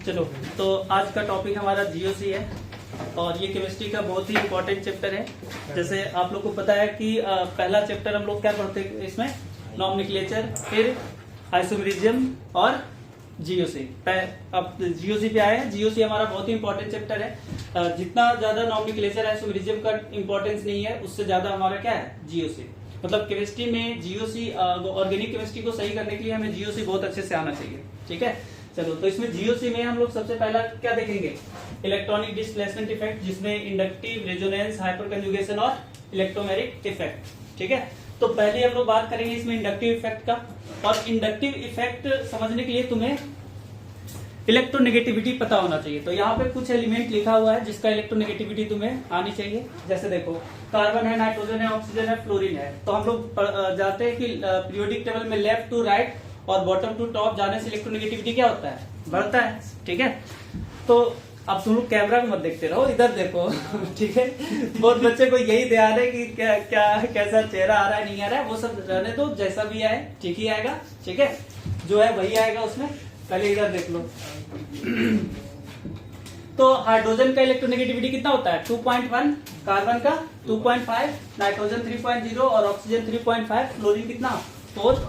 चलो, तो आज का टॉपिक हमारा जीओसी है और ये केमिस्ट्री का बहुत ही इम्पोर्टेंट चैप्टर है। जैसे आप लोग को पता है कि पहला चैप्टर हम लोग क्या पढ़ते हैं इसमें, नॉमेनक्लेचर, फिर आइसोमेरिज्म और जीओसी। अब जीओसी पे आए हैं। जीओसी हमारा बहुत ही इंपॉर्टेंट चैप्टर है। जितना ज्यादा नॉमेनक्लेचर आइसोमेरिज्म का इंपॉर्टेंस नहीं है, उससे ज्यादा हमारा क्या है, जीओसी। मतलब केमिस्ट्री में जीओसी, ऑर्गेनिक केमिस्ट्री को सही करने के लिए हमें जीओसी बहुत अच्छे से आना चाहिए। ठीक है, चलो, तो इसमें जीओसी में हम लोग सबसे पहला क्या देखेंगे, इलेक्ट्रॉनिक डिस्प्लेसमेंट इफेक्ट, जिसमें इंडक्टिव, रेजोनेंस, हाइपर कंजुगेशन और इलेक्ट्रोमेरिक इफेक्ट। ठीक है, तो पहले हम लोग बात करेंगे इसमें इंडक्टिव इफेक्ट का। और इंडक्टिव इफेक्ट समझने के लिए तुम्हें इलेक्ट्रोनेगेटिविटी पता होना चाहिए। तो यहाँ पे कुछ एलिमेंट लिखा हुआ है जिसका इलेक्ट्रोनेगेटिविटी तुम्हें आनी चाहिए। जैसे देखो, कार्बन है, नाइट्रोजन है, ऑक्सीजन है, फ्लोरीन है। तो हम लोग जानते हैं कि पीरियोडिक टेबल में लेफ्ट टू राइट और बॉटम टू टॉप जाने से इलेक्ट्रोनेगेटिविटी क्या होता है, बढ़ता है। ठीक है, तो अब तुम लोग कैमरा को मत देखते रहो, इधर देखो। ठीक है, बहुत बच्चे को यही ध्यान है कि क्या क्या कैसा चेहरा आ रहा है, नहीं आ रहा है, वो सब रहने दो, जैसा भी आए ठीक ही आएगा। ठीक है, जो है वही आएगा उसमें। पहले इधर देख लो। तो हाइड्रोजन का इलेक्ट्रोनेगेटिविटी कितना होता है, 2.1, कार्बन का 2.5, नाइट्रोजन 3.0 और ऑक्सीजन 3.5, फ्लोरीन कितना 4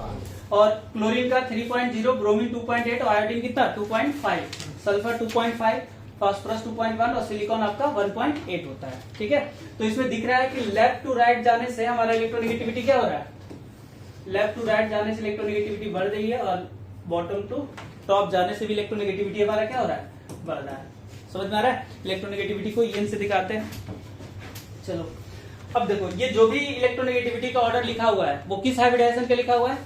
और क्लोरीन का 3.0, ब्रोमीन 2.8 और आयोडीन कितना 2.5, सल्फर 2.5, फास्फोरस 2.1 और सिलिकॉन आपका 1.8 होता है। ठीक है, तो इसमें दिख रहा है कि लेफ्ट टू राइट जाने से हमारा इलेक्ट्रोनेगेटिविटी क्या हो रहा है, लेफ्ट टू राइट जाने से इलेक्ट्रोनेगेटिविटी बढ़ रही है और बॉटम टू टॉप जाने से भी इलेक्ट्रोनेगेटिविटी हमारा क्या हो रहा है, बढ़ रहा है। समझ में आ रहा है। इलेक्ट्रोनेगेटिविटी को एन से दिखाते हैं। चलो, अब देखो, ये जो भी इलेक्ट्रोनेगेटिविटी का ऑर्डर लिखा हुआ है वो किस हाइब्रिडाइजेशन का लिखा हुआ है,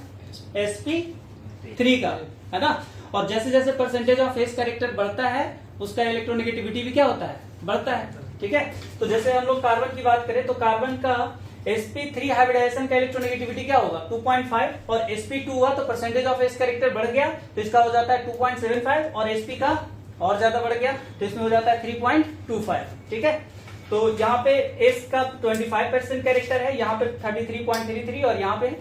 sp3 का, है ना। और जैसे जैसे परसेंटेज ऑफ फेस कैरेक्टर बढ़ता है उसका इलेक्ट्रोनेगेटिविटी भी क्या होता है, बढ़ता है। ठीक है, तो जैसे हम लोग कार्बन की बात करें तो कार्बन का sp3 हाइब्रिडाइजेशन का इलेक्ट्रोनेगेटिविटी क्या होगा, 2.5 और sp2 हुआ तो परसेंटेज ऑफ फेस कैरेक्टर बढ़ गया तो इसका हो जाता है 2.75 और sp का और ज्यादा बढ़ गया तो इसमें हो जाता है 3.25। ठीक है, तो यहाँ पे s का 25% कैरेक्टर है, यहाँ पे 33.33 और यहाँ पे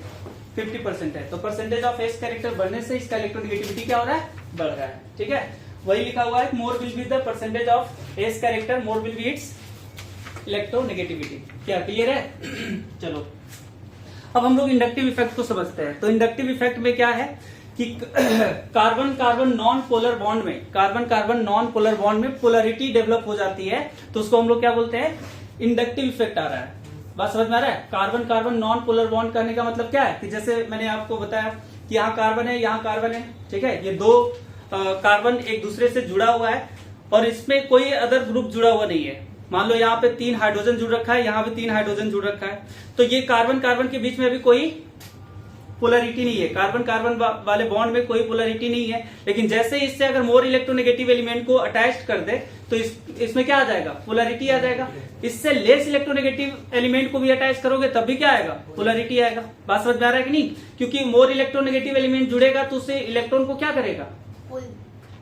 50% है। तो परसेंटेज ऑफ एस कैरेक्टर बढ़ने से इसका इलेक्ट्रोनेगेटिविटी क्या हो रहा है, बढ़ रहा है। ठीक है, वही लिखा हुआ है, more will be the percentage of S character, more will be it's electronegativity. क्या क्लियर है? चलो, अब हम लोग इंडक्टिव इफेक्ट को समझते हैं। तो इंडक्टिव इफेक्ट में क्या है कि carbon carbon non polar bond में, carbon carbon non polar bond में पोलरिटी डेवलप हो जाती है तो उसको हम लोग क्या बोलते हैं, इंडक्टिव इफेक्ट आ रहा है। बात समझ में आ रहा है। Carbon carbon non polar bond करने का मतलब क्या है कि जैसे मैंने आपको बताया कि यहाँ कार्बन है, यहाँ कार्बन है। ठीक है, ये दो कार्बन एक दूसरे से जुड़ा हुआ है और इसमें कोई अदर ग्रुप जुड़ा हुआ नहीं है। मान लो यहाँ पे 3 हाइड्रोजन जुड़ रखा है, यहाँ पे 3 हाइड्रोजन जुड़ रखा है, तो ये कार्बन कार्बन के बीच में अभी कोई पोलरिटी नहीं है, कार्बन कार्बन वाले बॉन्ड में कोई पोलरिटी नहीं है। लेकिन जैसे इससे अगर मोर इलेक्ट्रोनेगेटिव एलिमेंट को अटैच कर दे तो इसमें क्या आ जाएगा, पोलरिटी आ जाएगा। इससे लेस इलेक्ट्रोनेगेटिव एलिमेंट को भी अटैच करोगे तब भी क्या आएगा, पोलरिटी आएगा। बात समझ में आ रहा है कि नहीं, क्योंकि मोर इलेक्ट्रोनेगेटिव एलिमेंट जुड़ेगा तो उससे इलेक्ट्रॉन को क्या करेगा,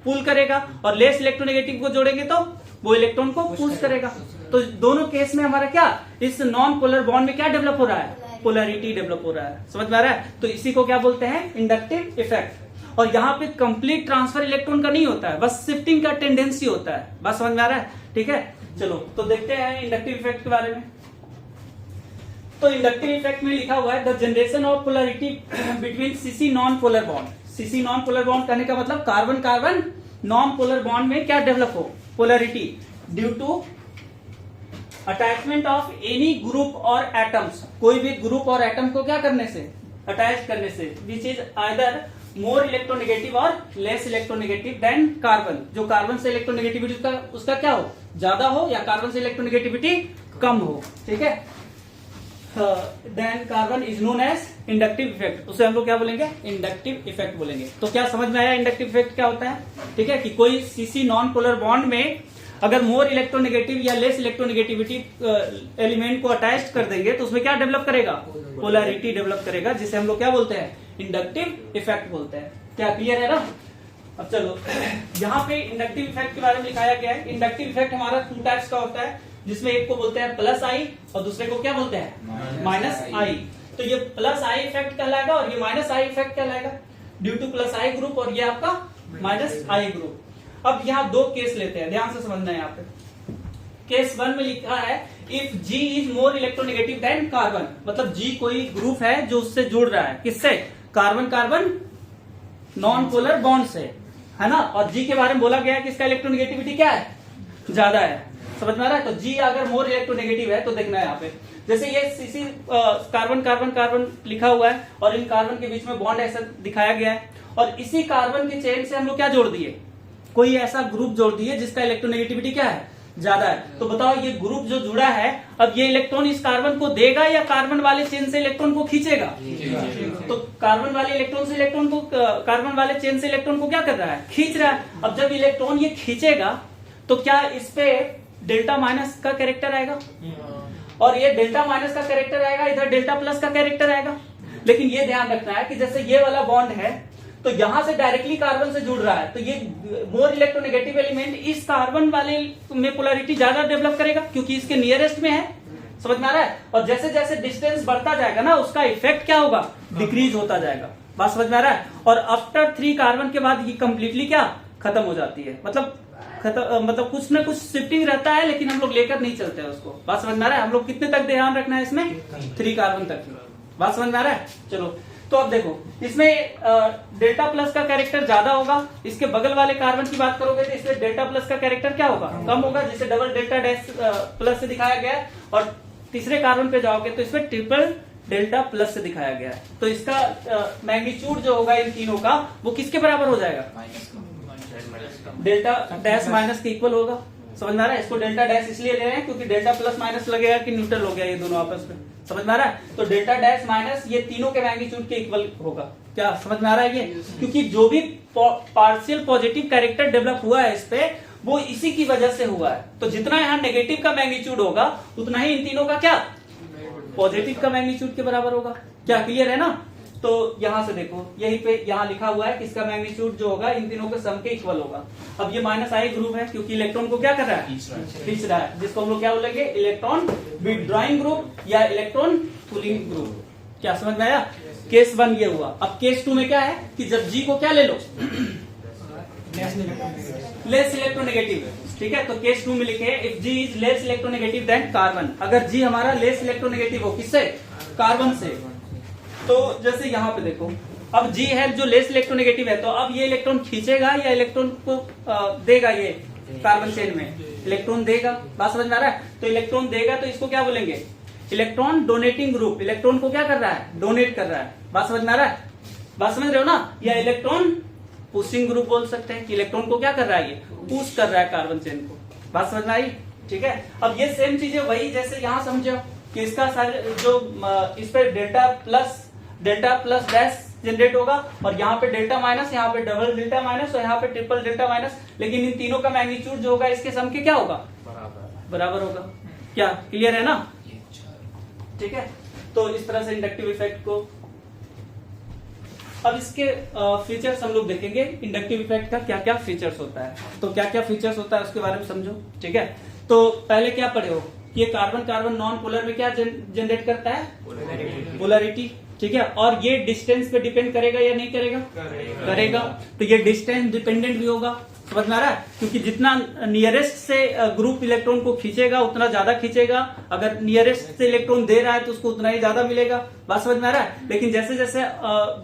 पुल करेगा, और लेस इलेक्ट्रोनेगेटिव को जोड़ेंगे तो वो इलेक्ट्रॉन को पुश करेगा। तो दोनों केस में हमारा क्या, इस नॉन पोलर बॉन्ड में क्या डेवलप हो रहा है, पोलरिटी डेवलप हो रहा है। समझ में आ रहा है। तो इसी को क्या बोलते हैं, इंडक्टिव इफेक्ट। और यहाँ पे कंप्लीट ट्रांसफर इलेक्ट्रॉन का नहीं होता है, बस शिफ्टिंग का टेंडेंसी होता है। बात समझ में आ रहा है। ठीक है, चलो तो देखते हैं इंडक्टिव इफेक्ट के बारे में। तो इंडक्टिव इफेक्ट में लिखा हुआ है, the generation of polarity between CC non polar bond. CC non polar bond कहने का मतलब carbon carbon non polar bond में क्या डेवलप हो, polarity, due to attachment of any group और एटम्स। कोई भी ग्रुप और एटम को क्या करने से, अटैच करने से, which is either more electronegative और लेस इलेक्ट्रोनेगेटिव देन कार्बन। जो कार्बन से इलेक्ट्रोनेगेटिविटी उसका क्या हो, ज्यादा हो, या कार्बन से इलेक्ट्रोनेगेटिविटी कम हो। ठीक है, then carbon is known as inductive effect. उसे हम लोग क्या बोलेंगे, इंडक्टिव इफेक्ट बोलेंगे। तो क्या समझ में आया इंडक्टिव इफेक्ट क्या होता है। ठीक है, कि कोई सीसी नॉन पोलर बॉन्ड में अगर मोर इलेक्ट्रोनेगेटिव या लेस इलेक्ट्रोनेगेटिविटी एलिमेंट को अटैच कर देंगे तो उसमें क्या डेवलप करेगा, पोलरिटी डेवलप करेगा, जिसे हम लोग क्या बोलते हैं, इंडक्टिव इफेक्ट बोलते हैं। क्या क्लियर है ना। अब चलो, यहाँ पे इंडक्टिव इफेक्ट के बारे में लिखाया गया है। इंडक्टिव इफेक्ट हमारा 2 टाइप्स का होता है, जिसमें एक को बोलते हैं प्लस आई और दूसरे को क्या बोलते हैं, माइनस आई। तो ये प्लस आई इफेक्ट कहलाएगा और ये माइनस आई इफेक्ट कहलाएगा, ड्यू टू प्लस आई ग्रुप, और ये आपका माइनस आई ग्रुप। अब यहाँ दो केस लेते हैं, ध्यान से समझना है यहाँ पे। केस 1 में लिखा है if G is more electronegative than carbon, मतलब G कोई ग्रुप है जो उससे जुड़ रहा है, किससे? Carbon carbon non polar bond से, है ना। और G के बारे में बोला गया है कि इसका इलेक्ट्रोनेगेटिविटी क्या है? ज्यादा है। समझ में आ रहा है? तो G अगर मोर इलेक्ट्रोनेगेटिव है तो देखना है यहाँ पे, जैसे ये इसी कार्बन कार्बन कार्बन लिखा हुआ है और इन कार्बन के बीच में बॉन्ड ऐसा दिखाया गया है, और इसी कार्बन के चेन से हम लोग क्या जोड़ दिए? कोई ऐसा ग्रुप जोड़ दिए जिसका इलेक्ट्रोनेगेटिविटी क्या है? ज्यादा है। तो बताओ ये ग्रुप जो जुड़ा है, अब ये इलेक्ट्रॉन इस कार्बन को देगा या कार्बन वाले चेन से इलेक्ट्रॉन को खींचेगा? तो कार्बन वाले इलेक्ट्रॉन से इलेक्ट्रॉन को, कार्बन वाले चेन से इलेक्ट्रॉन को क्या कर रहा है? खींच रहा है। अब जब इलेक्ट्रॉन ये खींचेगा तो क्या इस पे डेल्टा माइनस का कैरेक्टर आएगा, और ये डेल्टा माइनस का कैरेक्टर आएगा, इधर डेल्टा प्लस का कैरेक्टर आएगा। लेकिन ये ध्यान रखना है कि जैसे ये वाला बॉन्ड है तो यहां से डायरेक्टली कार्बन से जुड़ रहा है, तो ये मोर इलेक्ट्रोनेगेटिव एलिमेंट इस कार्बन वाले में पोलैरिटी ज्यादा डेवलप करेगा क्योंकि इसके नियरेस्ट में है। समझ में आ रहा है? और जैसे जैसे डिस्टेंस बढ़ता जाएगा ना, उसका इफेक्ट क्या होगा? डिक्रीज होता जाएगा। बात समझ में आ रहा है? और आफ्टर 3 कार्बन के बाद ये कंप्लीटली क्या खत्म हो जाती है, मतलब कुछ ना कुछ शिफ्टिंग रहता है लेकिन हम लोग लेकर नहीं चलते हैं उसको। बात समझ में आ रहा है? हम लोग कितने तक ध्यान रखना है इसमें? 3 कार्बन तक। बात समझ में आ रहा है? चलो, तो अब देखो इसमें डेल्टा प्लस का कैरेक्टर ज्यादा होगा। इसके बगल वाले कार्बन की बात करोगे तो इसमें डेल्टा प्लस का कैरेक्टर क्या होगा? कम होगा, जिसे डबल डेल्टा डैश प्लस से दिखाया गया है। और तीसरे कार्बन पे जाओगे तो इसमें ट्रिपल डेल्टा प्लस से दिखाया गया है। तो इसका मैग्नीट्यूड जो होगा इन तीनों का, वो किसके बराबर हो जाएगा? डेल्टा डैश माइनस के इक्वल होगा। समझ में आ रहा है? इसको डेल्टा डैश इसलिए ले रहे हैं क्योंकि डेल्टा प्लस माइनस लगेगा कि न्यूट्रल हो गया ये दोनों आपस में। समझ में आ रहा है? तो डेल्टा डैश माइनस ये तीनों के मैग्नीट्यूड के इक्वल होगा। क्या समझ में आ रहा है? ये क्योंकि जो भी पार्शियल पॉजिटिव कैरेक्टर डेवलप हुआ है इस पे, वो इसी की वजह से हुआ है। तो जितना यहाँ नेगेटिव का मैग्नीट्यूड होगा उतना ही इन तीनों का क्या पॉजिटिव का मैग्नीट्यूड के बराबर होगा। क्या क्लियर है ना? तो यहां से देखो, यहीं पे यहाँ लिखा हुआ है कि इसका मैग्नीट्यूड जो होगा इन तीनों के सम के इक्वल होगा। अब ये माइनस आई ग्रुप है क्योंकि इलेक्ट्रॉन को क्या कर रहा है? खींच रहा है, जिसको हम लोग क्या बोलेंगे? इलेक्ट्रॉन विथड्रॉइंग ग्रुप या इलेक्ट्रॉन पुलिंग ग्रुप। क्या समझ में आया? केस 1 ये हुआ। अब केस 2 में क्या है कि जब G को क्या ले लो? Less electronegative. ठीक है, तो केस 2 में लिखे if G is less electronegative than carbon. अगर G हमारा लेस इलेक्ट्रोनेगेटिव हो, किससे? कार्बन से। तो जैसे यहाँ पे देखो, अब G है जो लेस इलेक्ट्रोनेगेटिव है, तो अब ये इलेक्ट्रॉन खींचेगा या इलेक्ट्रॉन को देगा? ये कार्बन चेन में इलेक्ट्रॉन देगा। बात समझ में आ रहा है? तो इलेक्ट्रॉन देगा तो इसको क्या बोलेंगे? Electron donating group. इलेक्ट्रॉन को क्या कर रहा है? डोनेट कर रहा है। बात समझ में आ रहा है? बात समझ रहे हो ना? या इलेक्ट्रॉन पुशिंग ग्रुप बोल सकते हैं कि इलेक्ट्रॉन को क्या कर रहा है? ये पुश कर रहा है कार्बन चेन को। बात समझ में आई? ठीक है, अब ये सेम चीजें वही जैसे यहाँ समझो कि इसका जो इस पे डेल्टा प्लस डैश जनरेट होगा और यहाँ पे डेल्टा माइनस, यहाँ पे डबल डेल्टा माइनस और यहाँ पे ट्रिपल डेल्टा माइनस, लेकिन इन तीनों का मैग्नीट्यूड जो होगा इसके सम के क्या होगा? बराबर होगा। क्या क्लियर है ना? ठीक है, तो इस तरह से इंडक्टिव इफेक्ट को, अब इसके फीचर्स हम लोग देखेंगे। इंडक्टिव इफेक्ट का क्या क्या फीचर्स होता है, तो क्या क्या फीचर्स होता है उसके बारे में समझो। ठीक है, तो पहले क्या पढ़े हो? ये कार्बन कार्बन नॉन पोलर में क्या जनरेट करता है? पोलैरिटी। ठीक है, और ये डिस्टेंस पे डिपेंड करेगा या नहीं करेगा? करेगा। तो ये डिस्टेंस डिपेंडेंट भी होगा। समझ में आ रहा है? क्योंकि जितना नियरेस्ट से ग्रुप इलेक्ट्रॉन को खींचेगा उतना ज्यादा खींचेगा। अगर नियरेस्ट से इलेक्ट्रॉन दे रहा है तो उसको उतना ही ज्यादा मिलेगा। बात समझ में आ रहा है? लेकिन जैसे जैसे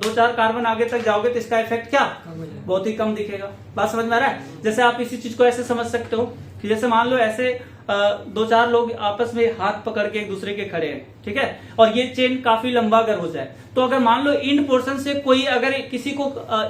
2-4 कार्बन आगे तक जाओगे तो इसका इफेक्ट क्या बहुत ही कम दिखेगा। बात समझ में आ रहा है? जैसे आप इसी चीज को ऐसे समझ सकते हो कि जैसे मान लो ऐसे 2-4 लोग आपस में हाथ पकड़ के एक दूसरे के खड़े हैं। ठीक है, और ये चेन काफी लंबा अगर हो जाए तो अगर मान लो इन पोर्शन से कोई अगर किसी को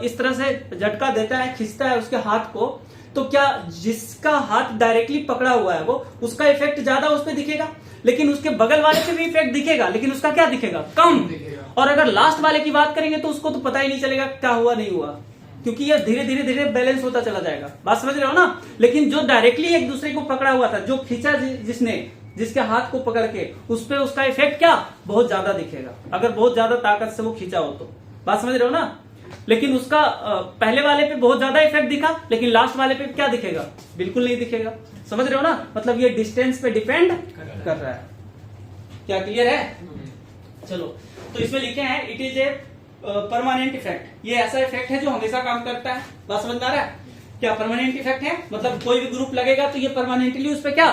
इस तरह से झटका देता है, खींचता है उसके हाथ को, तो क्या जिसका हाथ डायरेक्टली पकड़ा हुआ है वो उसका इफेक्ट ज्यादा उस पर दिखेगा, लेकिन उसके बगल वाले पे भी इफेक्ट दिखेगा, लेकिन उसका क्या दिखेगा? कम। और अगर लास्ट वाले की बात करेंगे तो उसको तो पता ही नहीं चलेगा क्या हुआ नहीं हुआ, क्योंकि ये धीरे धीरे धीरे बैलेंस होता चला जाएगा। बात समझ रहे हो ना? लेकिन जो डायरेक्टली एक दूसरे को पकड़ा हुआ था, जो खींचा जिसने, जिसके हाथ को पकड़ के, उस पे उसका इफेक्ट क्या बहुत ज्यादा दिखेगा, अगर बहुत ज्यादा ताकत से वो खींचा हो तो। बात समझ रहे हो ना? लेकिन उसका पहले वाले पे बहुत ज्यादा इफेक्ट दिखा, लेकिन लास्ट वाले पे क्या दिखेगा? बिल्कुल नहीं दिखेगा। समझ रहे हो ना? मतलब ये डिस्टेंस पे डिपेंड कर रहा है। क्या क्लियर है? चलो, तो इसमें लिखे हैं it is a permanent effect. ये ऐसा इफेक्ट है जो हमेशा काम करता है। बात समझ आ रहा है? क्या परमानेंट इफेक्ट है, मतलब कोई भी ग्रुप लगेगा तो ये परमानेंटली उस पर क्या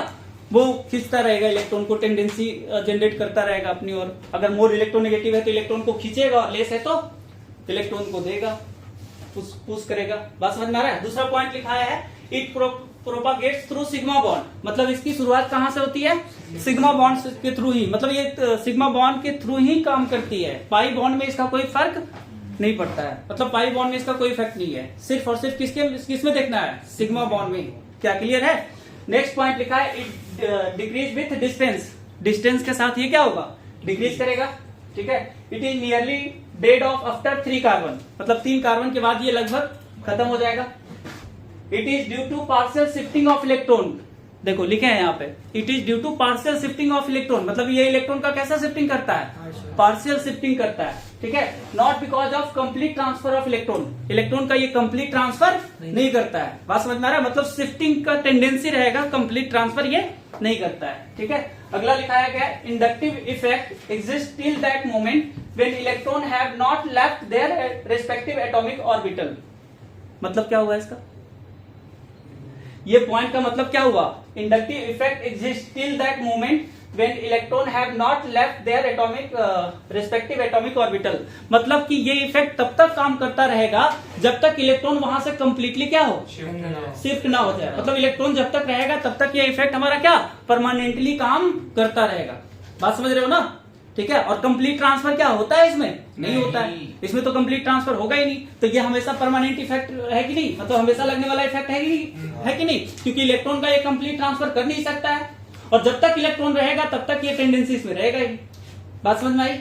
वो खींचता रहेगा इलेक्ट्रॉन को, टेंडेंसी जनरेट करता रहेगा अपनी ओर। अगर मोर इलेक्ट्रोनेगेटिव है तो इलेक्ट्रॉन को खींचेगा और लेस है तो इलेक्ट्रॉन को देगा, पुश करेगा। बात समझ में आ रहा है। दूसरा पॉइंट लिखा है it propagates through sigma bond, मतलब इसकी शुरुआत कहां से होती है, सिग्मा बॉन्ड के थ्रू ही, मतलब ये सिग्मा बॉन्ड के थ्रू ही काम करती है। पाई बॉन्ड में इसका कोई फर्क नहीं पड़ता है, मतलब पाई बॉन्ड में इसका कोई इफेक्ट नहीं है, सिर्फ और सिर्फ किसमें देखना है, सिग्मा बॉन्ड में। क्या क्लियर है। नेक्स्ट पॉइंट लिखा है it decrease with distance, distance के साथ ये क्या होगा, डिक्रीज करेगा। ठीक है। It is nearly dead of after 3 carbon, मतलब 3 कार्बन के बाद ये लगभग खत्म हो जाएगा। It is due to partial shifting of electron, देखो लिखे हैं यहाँ पे, it is due to partial shifting of electron, मतलब ये इलेक्ट्रॉन का कैसा शिफ्टिंग करता है, पार्शियल शिफ्टिंग करता है। ठीक है। Not because of complete transfer of electron, electron का ये कंप्लीट ट्रांसफर नहीं करता है। बात समझ में आ रहा है, मतलब शिफ्टिंग का टेंडेंसी रहेगा, कंप्लीट ट्रांसफर ये नहीं करता है। ठीक है। अगला लिखाया गया inductive effect exist till that moment when electron have not left their respective atomic orbital, मतलब क्या हुआ इसका, ये पॉइंट का मतलब क्या हुआ, inductive effect exist till that moment when electron have not left their atomic respective atomic orbital, मतलब कि ये इफेक्ट तब तक काम करता रहेगा जब तक इलेक्ट्रॉन वहां से कंप्लीटली क्या हो, शिफ्ट ना हो जाए। मतलब इलेक्ट्रॉन जब तक रहेगा तब तक ये इफेक्ट हमारा क्या परमानेंटली काम करता रहेगा। बात समझ रहे हो ना। ठीक है। और कंप्लीट ट्रांसफर क्या होता है इसमें, नहीं होता है, इसमें तो कंप्लीट ट्रांसफर होगा ही नहीं, तो ये हमेशा परमानेंट इफेक्ट है कि नहीं, मतलब हमेशा लगने वाला इफेक्ट है कि नहीं, क्योंकि इलेक्ट्रॉन का ये कंप्लीट ट्रांसफर कर नहीं सकता है, और जब तक इलेक्ट्रॉन रहेगा तब तक ये टेंडेंसी इसमें रहेगा ही। बात समझ में आई।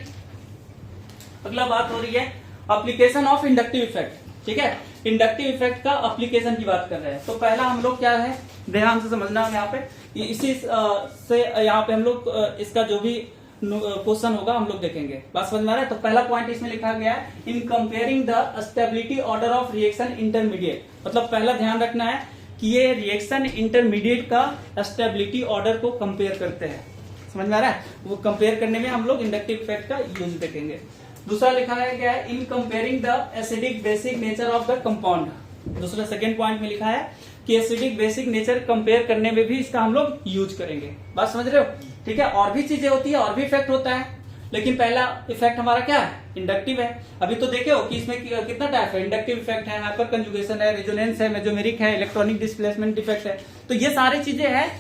अगला बात हो रही है एप्लीकेशन ऑफ इंडक्टिव इफेक्ट। ठीक है। इंडक्टिव इफेक्ट का एप्लीकेशन की बात कर रहे हैं, तो पहला हम लोग क्या है ध्यान से समझना है यहाँ पे, इसी से यहाँ पे हम लोग इसका जो भी क्वेश्चन होगा हम लोग देखेंगे। बात समझ में आ रहा है। तो पहला पॉइंट इसमें लिखा गया है इन comparing the stability order of reaction intermediate, मतलब पहला ध्यान रखना है कि ये रिएक्शन इंटरमीडिएट का स्टेबिलिटी ऑर्डर को कंपेयर करते हैं। समझ में आ रहा है। वो कंपेयर करने में हम लोग इंडक्टिव इफेक्ट का यूज देखेंगे। दूसरा लिखा गया है इन comparing the acidic basic nature of the compound, दूसरा सेकेंड पॉइंट में लिखा है कि एसिडिक बेसिक नेचर कंपेयर करने में भी इसका हम लोग यूज करेंगे। बात समझ रहे हो। ठीक है। और भी चीजें होती है, और भी इफेक्ट होता है, लेकिन पहला इफेक्ट हमारा क्या है, इंडक्टिव है। अभी तो देखे हो कि इसमें कितना टाइप है, इंडक्टिव इफेक्ट है, हाइपर कंजुगेशन है, रेजोनेंस है, मेजोमेरिक है, इलेक्ट्रॉनिक डिस्प्लेसमेंट इफेक्ट है, तो ये सारी चीजें हैं।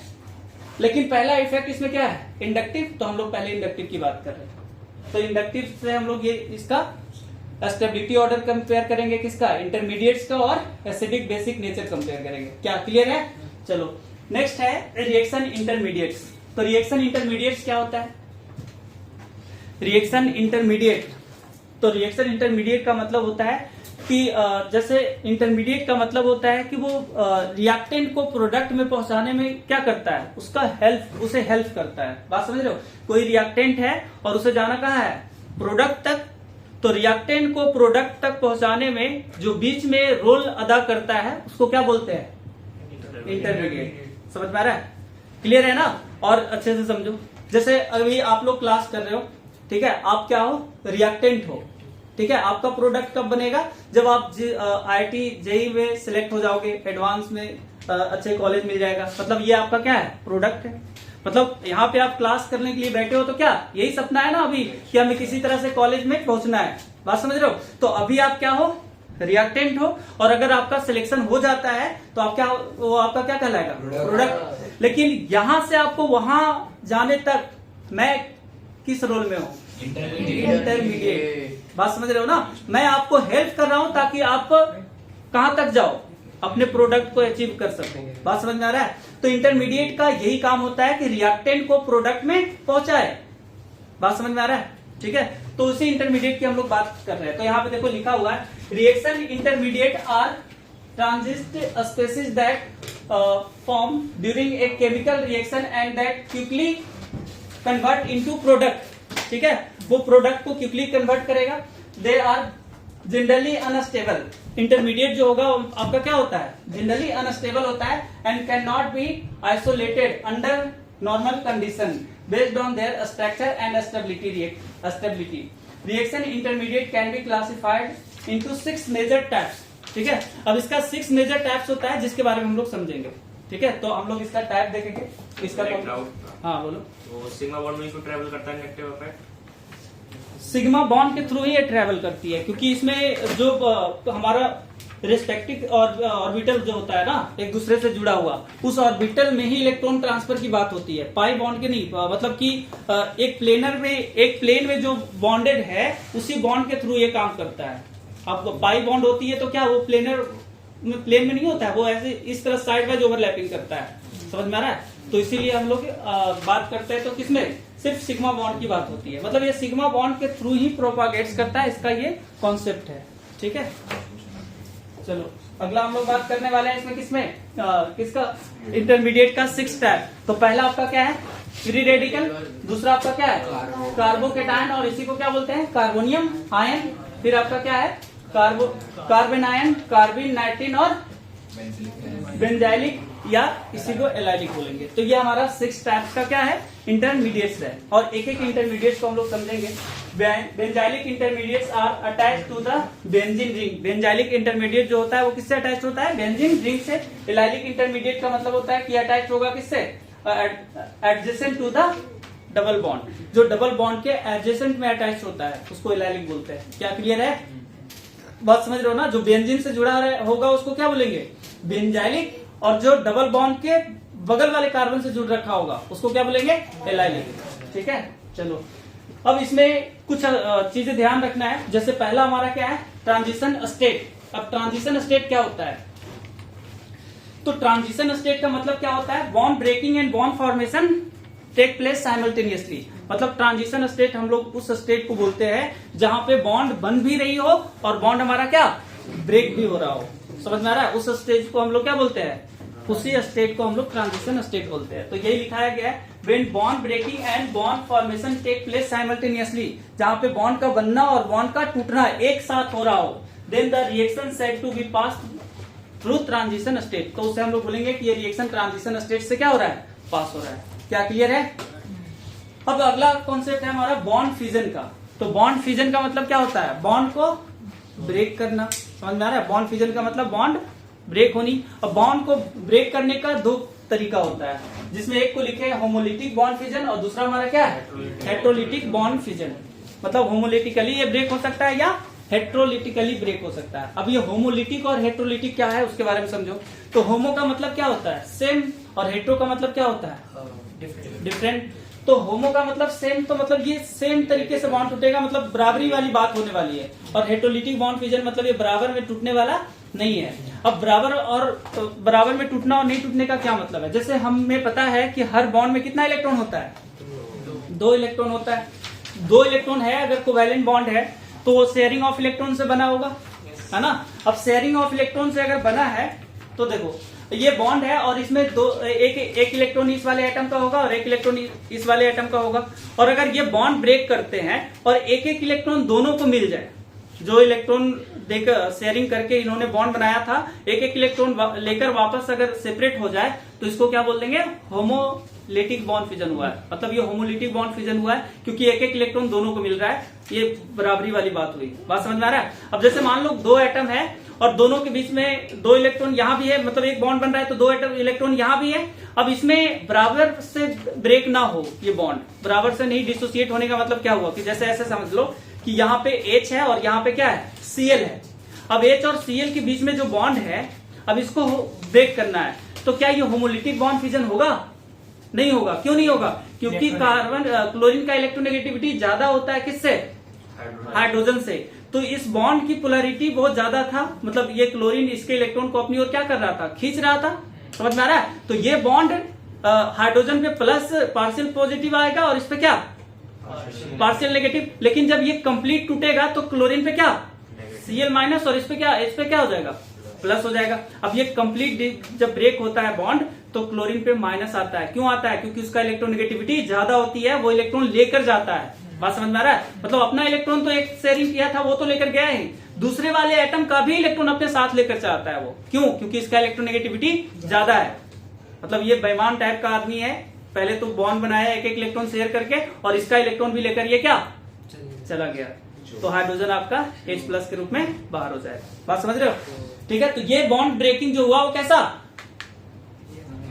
लेकिन पहला इफेक्ट इसमें क्या है, इंडक्टिव, तो हम लोग पहले इंडक्टिव की बात कर रहे हैं। तो इंडक्टिव से हम लोग ये इसका स्टेबिलिटी ऑर्डर कंपेयर करेंगे, किसका, इंटरमीडिएट्स का, और एसिडिक बेसिक नेचर कंपेयर करेंगे। क्या क्लियर है। चलो नेक्स्ट है रिएक्शन इंटरमीडिएट्स। तो रिएक्शन इंटरमीडिएट्स क्या होता है, रिएक्शन इंटरमीडिएट, तो रिएक्शन इंटरमीडिएट का मतलब होता है कि जैसे इंटरमीडिएट का मतलब होता है कि वो रिएक्टेंट को प्रोडक्ट में पहुंचाने में क्या करता है, उसका हेल्प, उसे हेल्प करता है। बात समझ रहे हो। कोई रिएक्टेंट है और उसे जाना कहाँ है, प्रोडक्ट तक, तो रिएक्टेंट को प्रोडक्ट तक पहुंचाने में जो बीच में रोल अदा करता है उसको क्या बोलते हैं, इंटरमीडिएट। समझ में आ रहा है, क्लियर है ना। और अच्छे से समझो, जैसे अभी आप लोग क्लास कर रहे हो, ठीक है, आप क्या हो, रिएक्टेंट हो, ठीक है। आपका प्रोडक्ट कब बनेगा, जब आप IIT JEE में सिलेक्ट हो जाओगे, एडवांस में अच्छे कॉलेज मिल जाएगा, मतलब ये आपका क्या है, प्रोडक्ट है। मतलब यहाँ पे आप क्लास करने के लिए बैठे हो तो क्या यही सपना है ना अभी कि हमें किसी तरह से कॉलेज में पहुंचना है। बात समझ रहे हो। तो अभी आप क्या हो, रिएक्टेंट हो, और अगर आपका सिलेक्शन हो जाता है तो आप क्या, वो आपका क्या कहलाएगा, प्रोडक्ट। लेकिन यहां से आपको वहां जाने तक मैं किस रोल में हूं, इंटरमीडिएट। बात समझ रहे हो ना। मैं आपको हेल्प कर रहा हूं ताकि आप कहां तक जाओ, अपने प्रोडक्ट को अचीव कर सको। बात समझ में आ रहा है। तो इंटरमीडिएट का यही काम होता है कि रिएक्टेंट को प्रोडक्ट में पहुंचाए। बात समझ में आ रहा है, ठीक है। तो उसी इंटरमीडिएट की हम लोग बात कर रहे हैं। तो यहाँ पे देखो लिखा हुआ है reaction intermediate are transient species that form during a chemical reaction and that quickly convert into product. ठीक है, वो प्रोडक्ट को क्विकली कन्वर्ट करेगा। They are generally unstable. Intermediate जो होगा आपका क्या होता है, जनरली अनस्टेबल होता है and can not be isolated under normal condition based on their structure and stability. Reaction intermediate can be classified into 6 major types. ठीक है। अब इसका 6 मेजर टाइप्स होता है जिसके बारे में हम लोग समझेंगे, ठीक है। तो हम लोग इसका टाइप देखेंगे, इसका हाँ बोलो। तो सिग्मा बॉन्ड में इसको ट्रेवल करता है नेगेटिव इफेक्ट, सिग्मा बॉन्ड के थ्रू ही ये ट्रेवल करती है, क्योंकि इसमें जो हमारा रिस्पेक्टिव ऑर्बिटल जो होता है ना एक दूसरे से जुड़ा हुआ, उस ऑर्बिटल में ही इलेक्ट्रॉन ट्रांसफर की बात होती है, पाई बॉन्ड के नहीं। मतलब कि एक प्लेन में जो बॉन्डेड है उसी बॉन्ड के थ्रू ये काम करता है। अब पाई बॉन्ड होती है तो क्या वो प्लेन में नहीं होता है, वो ऐसे इस तरह साइड वाइज ओवरलैपिंग करता है, समझ में आ रहा है। तो इसीलिए हम लोग बात करते हैं तो किसमें सिर्फ सिग्मा बॉन्ड की बात होती है, मतलब ये सिग्मा बॉन्ड के थ्रू ही प्रोपागेट्स करता है, इसका ये कॉन्सेप्ट है, ठीक है। चलो अगला हम लोग बात करने वाले हैं इसमें किसका इंटरमीडिएट का 6 टाइप। तो पहला आपका क्या है, फ्री रेडिकल, दूसरा आपका क्या है कार्बोकेटायन, और इसी को क्या बोलते हैं कार्बोनियम आयन। फिर आपका क्या है कार्बन आयन, कार्बिन, नाइट्रिन और बेंजाइलिक या इसी को एलाइलिक बोलेंगे। तो ये हमारा 6 टाइप्स का क्या है इंटरमीडिएट्स है, और एक एक इंटरमीडिएट्स को हम लोग समझेंगे। Benzylic intermediates are attach to the benzene ring. Benzylic intermediate जो होता है वो किससे अटैच होता है, बेंजीन रिंग से। एलाइलिक इंटरमीडिएट का मतलब होता है कि अटैच होगा किससे, adjacent to the double bond. जो डबल बॉन्ड के एडजेसेंट में अटैच होता है उसको एलाइलिक बोलते हैं। क्या क्लियर है, बात समझ रहे हो ना। जो बेंजीन से जुड़ा होगा उसको क्या बोलेंगे बेंजाइलिक, और जो डबल बॉन्ड के बगल वाले कार्बन से जुड़ रखा होगा उसको क्या बोलेंगे एलाइलिक, ठीक है। चलो अब इसमें कुछ चीजें ध्यान रखना है। जैसे पहला हमारा क्या है ट्रांजिशन स्टेट। अब ट्रांजिशन स्टेट क्या होता है, तो ट्रांजिशन स्टेट का मतलब क्या होता है bond breaking and bond formation take place simultaneously. मतलब ट्रांजिशन स्टेट हम लोग उस स्टेट को बोलते हैं जहां पे बॉन्ड बन भी रही हो और बॉन्ड हमारा क्या ब्रेक भी हो रहा हो, समझ में आ रहा है। उस स्टेज को हम लोग क्या बोलते हैं, उसी स्टेट को हम लोग ट्रांजिशन स्टेट बोलते हैं। तो यही लिखाया गया है when bond breaking and bond formation take place simultaneously, जहां पे बॉन्ड का बनना और बॉन्ड का टूटना एक साथ हो रहा हो, then the reaction said to be pass through transition state. तो उसे हम लोग बोलेंगे कि ये रिएक्शन ट्रांजिशन स्टेट से क्या हो रहा है पास हो रहा है। क्या क्लियर है। अब अगला कॉन्सेप्ट है हमारा बॉन्ड फ्यूजन का। तो बॉन्ड फ्यूजन का मतलब क्या होता है बॉन्ड को ब्रेक करना, समझ में आ रहा है। बॉन्ड फ्यूजन का मतलब बॉन्ड ब्रेक होनी। अब बॉन्ड को ब्रेक करने का 2 तरीका होता है, जिसमें एक को लिखे होमोलिटिक बॉन्ड फ्यूजन और दूसरा हमारा क्या है हेट्रोलिटिक बॉन्ड फ्यूजन। मतलब होमोलिटिकली ये ब्रेक हो सकता है या हेट्रोलिटिकली ब्रेक हो सकता है। अब ये होमोलिटिक और हेट्रोलिटिक क्या है उसके बारे में समझो। तो होमो का मतलब क्या होता है सेम, और हेट्रो का मतलब क्या होता है डिफरेंट। तो होमो का मतलब सेम, तो मतलब ये सेम तरीके से बॉन्ड टूटेगा, मतलब बराबरी वाली बात होने वाली है। और हेट्रोलिटिक बॉन्ड फ्यूजन मतलब ये बराबर में टूटने वाला नहीं है। अब बराबर में टूटना और नहीं टूटने का क्या मतलब है, जैसे हमें पता है कि हर बॉन्ड में कितना इलेक्ट्रॉन होता है 2 इलेक्ट्रॉन होता है। 2 इलेक्ट्रॉन है, अगर कोवैलेंट बॉन्ड है तो वो शेयरिंग ऑफ इलेक्ट्रॉन से बना होगा, है ना। अब शेयरिंग ऑफ इलेक्ट्रॉन से अगर बना है तो देखो ये बॉन्ड है और इसमें एक इलेक्ट्रॉन इस वाले एटम का होगा और एक इलेक्ट्रॉन इस वाले एटम का होगा। और अगर ये बॉन्ड ब्रेक करते हैं और एक इलेक्ट्रॉन दोनों को मिल जाए, जो इलेक्ट्रॉन देकर शेयरिंग करके इन्होंने बॉन्ड बनाया था, एक इलेक्ट्रॉन लेकर वापस अगर सेपरेट हो जाए तो इसको क्या बोल देंगे होमोलिटिक बॉन्ड फ्यूजन हुआ है। मतलब ये होमोलिटिक बॉन्ड फ्यूजन हुआ है क्योंकि एक इलेक्ट्रॉन दोनों को मिल रहा है, ये बराबरी वाली बात हुई। बात समझ में आ रहा है। अब जैसे मान लो 2 एटम है और दोनों के बीच में 2 इलेक्ट्रॉन यहाँ भी है, मतलब एक बॉन्ड बन रहा है तो 2 इलेक्ट्रॉन यहाँ भी है। अब इसमें बराबर से ब्रेक ना हो, ये बॉन्ड बराबर से नहीं डिसोसिएट होने का मतलब क्या हुआ कि जैसे ऐसे समझ लो कि यहाँ पे H है और यहाँ पे क्या है Cl है। अब H और Cl के बीच में जो बॉन्ड है अब इसको ब्रेक करना है, तो क्या ये होमोलिटिक बॉन्ड फ्यूजन होगा? नहीं होगा। क्यों नहीं होगा? क्योंकि क्लोरीन का इलेक्ट्रोनेगेटिविटी ज्यादा होता है किससे हाइड्रोजन से। तो इस बॉन्ड की पोलैरिटी बहुत ज्यादा था, मतलब ये क्लोरीन इसके इलेक्ट्रॉन को अपनी ओर क्या कर रहा था खींच रहा था, समझ में आ रहा है। तो ये बॉन्ड हाइड्रोजन पे प्लस पार्शियल पॉजिटिव आएगा और इस पे क्या पार्शियल नेगेटिव। लेकिन जब ये कंप्लीट टूटेगा तो क्लोरीन पे क्या Cl माइनस और इस पे क्या हो जाएगा प्लस हो जाएगा। अब ये कंप्लीट जब ब्रेक होता है बॉन्ड तो क्लोरीन पे माइनस आता है। क्यों आता है? क्योंकि उसका इलेक्ट्रोनेगेटिविटी ज्यादा होती है, वो इलेक्ट्रॉन लेकर जाता है। बात समझ में आ रहा है। मतलब अपना इलेक्ट्रॉन तो एक शेयरिंग किया था वो तो लेकर गया ही, दूसरे वाले एटम का भी इलेक्ट्रॉन अपने साथ लेकर चाहता है वो। क्यों? क्योंकि इसका इलेक्ट्रोनेगेटिविटी ज्यादा है। मतलब ये बेईमान टाइप का आदमी है, पहले तो बॉन्ड बनाया एक इलेक्ट्रॉन शेयर करके और इसका इलेक्ट्रॉन भी लेकर ये क्या चला गया। तो हाइड्रोजन आपका H+ के रूप में बाहर हो जाएगा। बात समझ रहे हो? ठीक है, तो ये बॉन्ड ब्रेकिंग जो हुआ वो कैसा?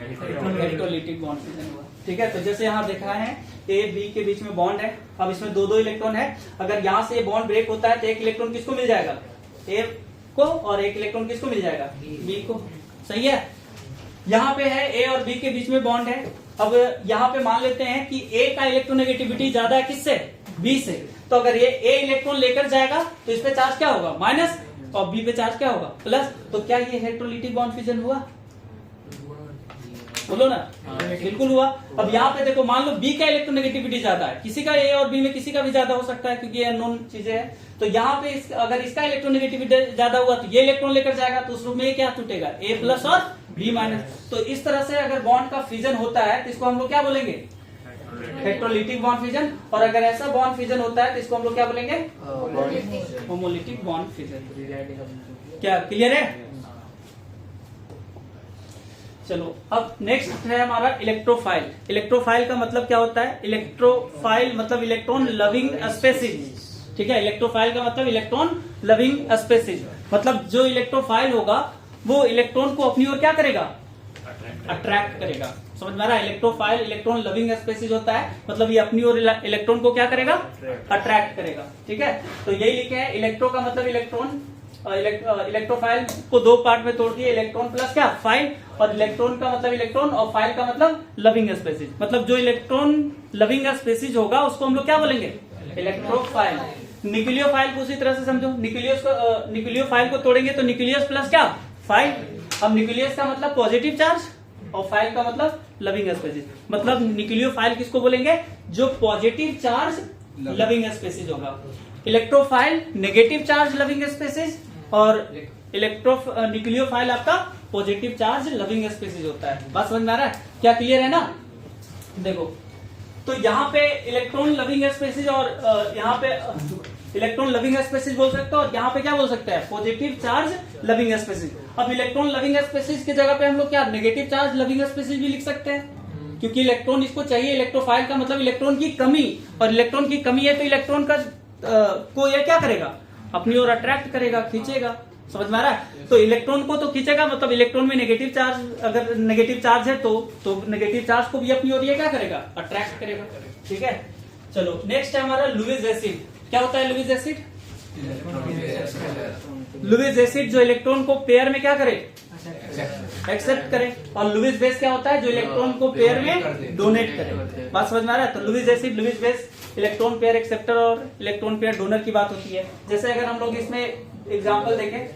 इलेक्ट्रोलिटिक बॉन्ड फिजन हुआ। ठीक है, तो जैसे यहाँ देखा है ए बी के बीच में बॉन्ड है, अब इसमें दो इलेक्ट्रॉन है। अगर यहाँ से बॉन्ड ब्रेक होता है तो एक इलेक्ट्रॉन किसको मिल जाएगा? ए को, और एक इलेक्ट्रॉन किसको मिल जाएगा? बी को। सही है, यहाँ पे है ए और बी के बीच में बॉन्ड है। अब यहाँ पे मान लेते हैं कि ए का इलेक्ट्रोनेगेटिविटी ज्यादा है किससे? बी से। तो अगर ये ए इलेक्ट्रॉन लेकर जाएगा तो इस पे चार्ज क्या होगा? माइनस, और बी पे चार्ज क्या होगा? प्लस। तो क्या ये इलेक्ट्रोलिटिक बॉन्ड फिजन हुआ? बोलो ना, बिल्कुल हुआ। अब यहाँ पे देखो, मान लो बी का इलेक्ट्रोनेगेटिविटी ज्यादा है, किसी का ए और बी में किसी का भी ज्यादा हो सकता है क्योंकि ये अननोन चीजें हैं। तो यहाँ पे अगर इसका इलेक्ट्रोनेगेटिविटी ज्यादा हुआ तो ये इलेक्ट्रॉन लेकर जाएगा, तो उस रूप में ये क्या टूटेगा? A+ और B-। तो इस तरह से अगर बॉन्ड का फिजन होता है तो इसको हम लोग क्या बोलेंगे? Electrolytic bond fission. और अगर ऐसा बॉन्ड फिजन होता है तो इसको हम लोग क्या बोलेंगे? Homolytic bond fission. क्या क्लियर है? चलो, अब नेक्स्ट है हमारा इलेक्ट्रोफाइल। इलेक्ट्रोफाइल का मतलब क्या होता है? इलेक्ट्रोफाइल मतलब इलेक्ट्रॉन लविंग स्पेसीज। ठीक है, इलेक्ट्रोफाइल का मतलब इलेक्ट्रॉन लविंग स्पेसीज, मतलब जो इलेक्ट्रोफाइल होगा वो इलेक्ट्रॉन को अपनी ओर क्या करेगा? अट्रैक्ट करेगा। समझ में आ रहा है? इलेक्ट्रोफाइल इलेक्ट्रॉन लविंग स्पेसीज होता है, मतलब ये अपनी ओर इलेक्ट्रॉन को क्या करेगा? अट्रैक्ट करेगा। ठीक है, तो यही लिखे हैं। इलेक्ट्रो का मतलब इलेक्ट्रॉन, इलेक्ट्रोफाइल को दो पार्ट में तोड़ दिए, इलेक्ट्रॉन प्लस क्या? फाइल। और इलेक्ट्रॉन का मतलब इलेक्ट्रॉन और फाइल का मतलब लविंग स्पेसीज। मतलब जो इलेक्ट्रॉन लविंग स्पेसीज होगा उसको हम लोग क्या बोलेंगे? इलेक्ट्रोफाइल। न्यूक्लियोफाइल को उसी तरह से समझो। न्यूक्लियोफाइल को तोड़ेंगे तो न्यूक्लियस प्लस क्या? फाइल। अब न्यूक्लियस का मतलब पॉजिटिव चार्ज और फाइल का मतलब लविंग स्पेसीज। मतलब न्यूक्लियोफाइल किसको बोलेंगे? जो पॉजिटिव चार्ज लविंग स्पेसीज होगा। Electrophile negative charge loving species, और न्यूक्लियोफाइल आपका पॉजिटिव चार्ज लविंग स्पेसीज होता है। बात समझ में आ रहा है? क्या क्लियर है ना? देखो, तो यहाँ पे इलेक्ट्रॉन लविंग स्पेसीज और यहाँ पे इलेक्ट्रॉन लविंग स्पेसीज बोल सकते हो, और यहाँ पे क्या बोल सकते हैं? Positive charge loving species. अब इलेक्ट्रॉन लविंग स्पेसीज की जगह पे हम लोग क्या नेगेटिव चार्ज लविंग स्पेसीज भी लिख सकते हैं, क्योंकि इलेक्ट्रॉन इसको चाहिए। इलेक्ट्रोफाइल का मतलब इलेक्ट्रॉन की कमी, और इलेक्ट्रॉन की कमी है तो इलेक्ट्रॉन का को ये क्या करेगा? अपनी ओर अट्रैक्ट करेगा, खींचेगा। समझ में आ रहा है? तो इलेक्ट्रॉन को तो खींचेगा, मतलब इलेक्ट्रॉन में नेगेटिव चार्ज, अगर नेगेटिव चार्ज है तो नेगेटिव चार्ज को भी अपनी ओर ये क्या करेगा? अट्रैक्ट करेगा। ठीक है, चलो नेक्स्ट है हमारा लुईस एसिड। क्या होता है लुईस एसिड? लुईस एसिड जो इलेक्ट्रॉन को पेयर में क्या करे? एक्सेप्ट करे। और लुईस बेस क्या होता है? जो इलेक्ट्रॉन को पेयर में डोनेट करे। बात समझ में आ रहा है? तो Lewis acid, Lewis base, electron pair acceptor और इलेक्ट्रॉन पेयर डोनर की बात होती है। जैसे अगर हम लोग इसमें एग्जांपल देखें,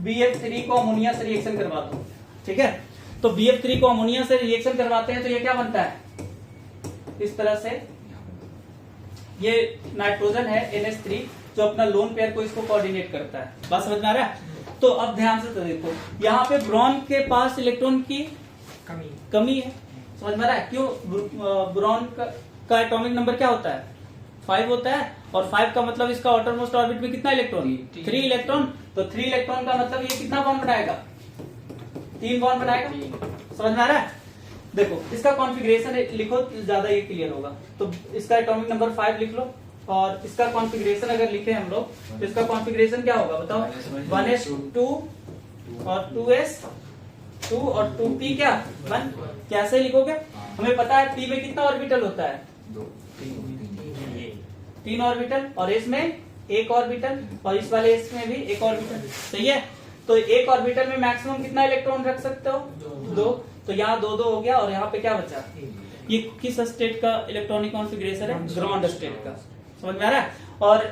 BF3 को अमोनिया से रिएक्शन करवाते हैं। ठीक है, तो BF3 को अमोनिया से रिएक्शन करवाते हैं तो ये क्या बनता है? इस तरह से ये नाइट्रोजन है NH3 जो अपना लोन पेयर को इसको कोऑर्डिनेट करता है। बात समझ में आ रहा है? तो अब ध्यान से तो देखो, यहाँ पे ब्रोन के पास इलेक्ट्रॉन की कमी है। समझ में आ रहा है? क्यों? ब्रोन का एटॉमिक नंबर क्या होता है? 5 होता है, और 5 का मतलब इसका आउटरमोस्ट ऑर्बिट में कितना इलेक्ट्रॉन? 3 इलेक्ट्रॉन। तो 3 इलेक्ट्रॉन का मतलब ये कितना बॉन्ड बनाएगा? 3 बॉन्ड बनाएगा। समझ में आ रहा है? देखो, इसका कॉन्फ़िगरेशन लिखो, ज्यादा ये क्लियर होगा। तो इसका एटॉमिक नंबर 5 लिख लो, और इसका कॉन्फ़िगरेशन अगर लिखे हम लोग तो इसका कॉन्फ़िगरेशन क्या होगा बताओ? 1s2 और 2s2 और 2p क्या 1। कैसे लिखोगे? हमें पता है p में कितना ऑर्बिटल होता है? 3 ऑर्बिटल, और इसमें एक ऑर्बिटल, और इस वाले इसमें भी एक ऑर्बिटल। सही है, तो एक ऑर्बिटल में मैक्सिमम कितना इलेक्ट्रॉन रख सकते हो? 2। तो यहाँ 2 2 हो गया, और यहाँ पे क्या बचा? ये किस स्टेट का इलेक्ट्रॉनिक कॉन्फ़िगरेशन है? ग्राउंड स्टेट का। समझ में आ रहा है? और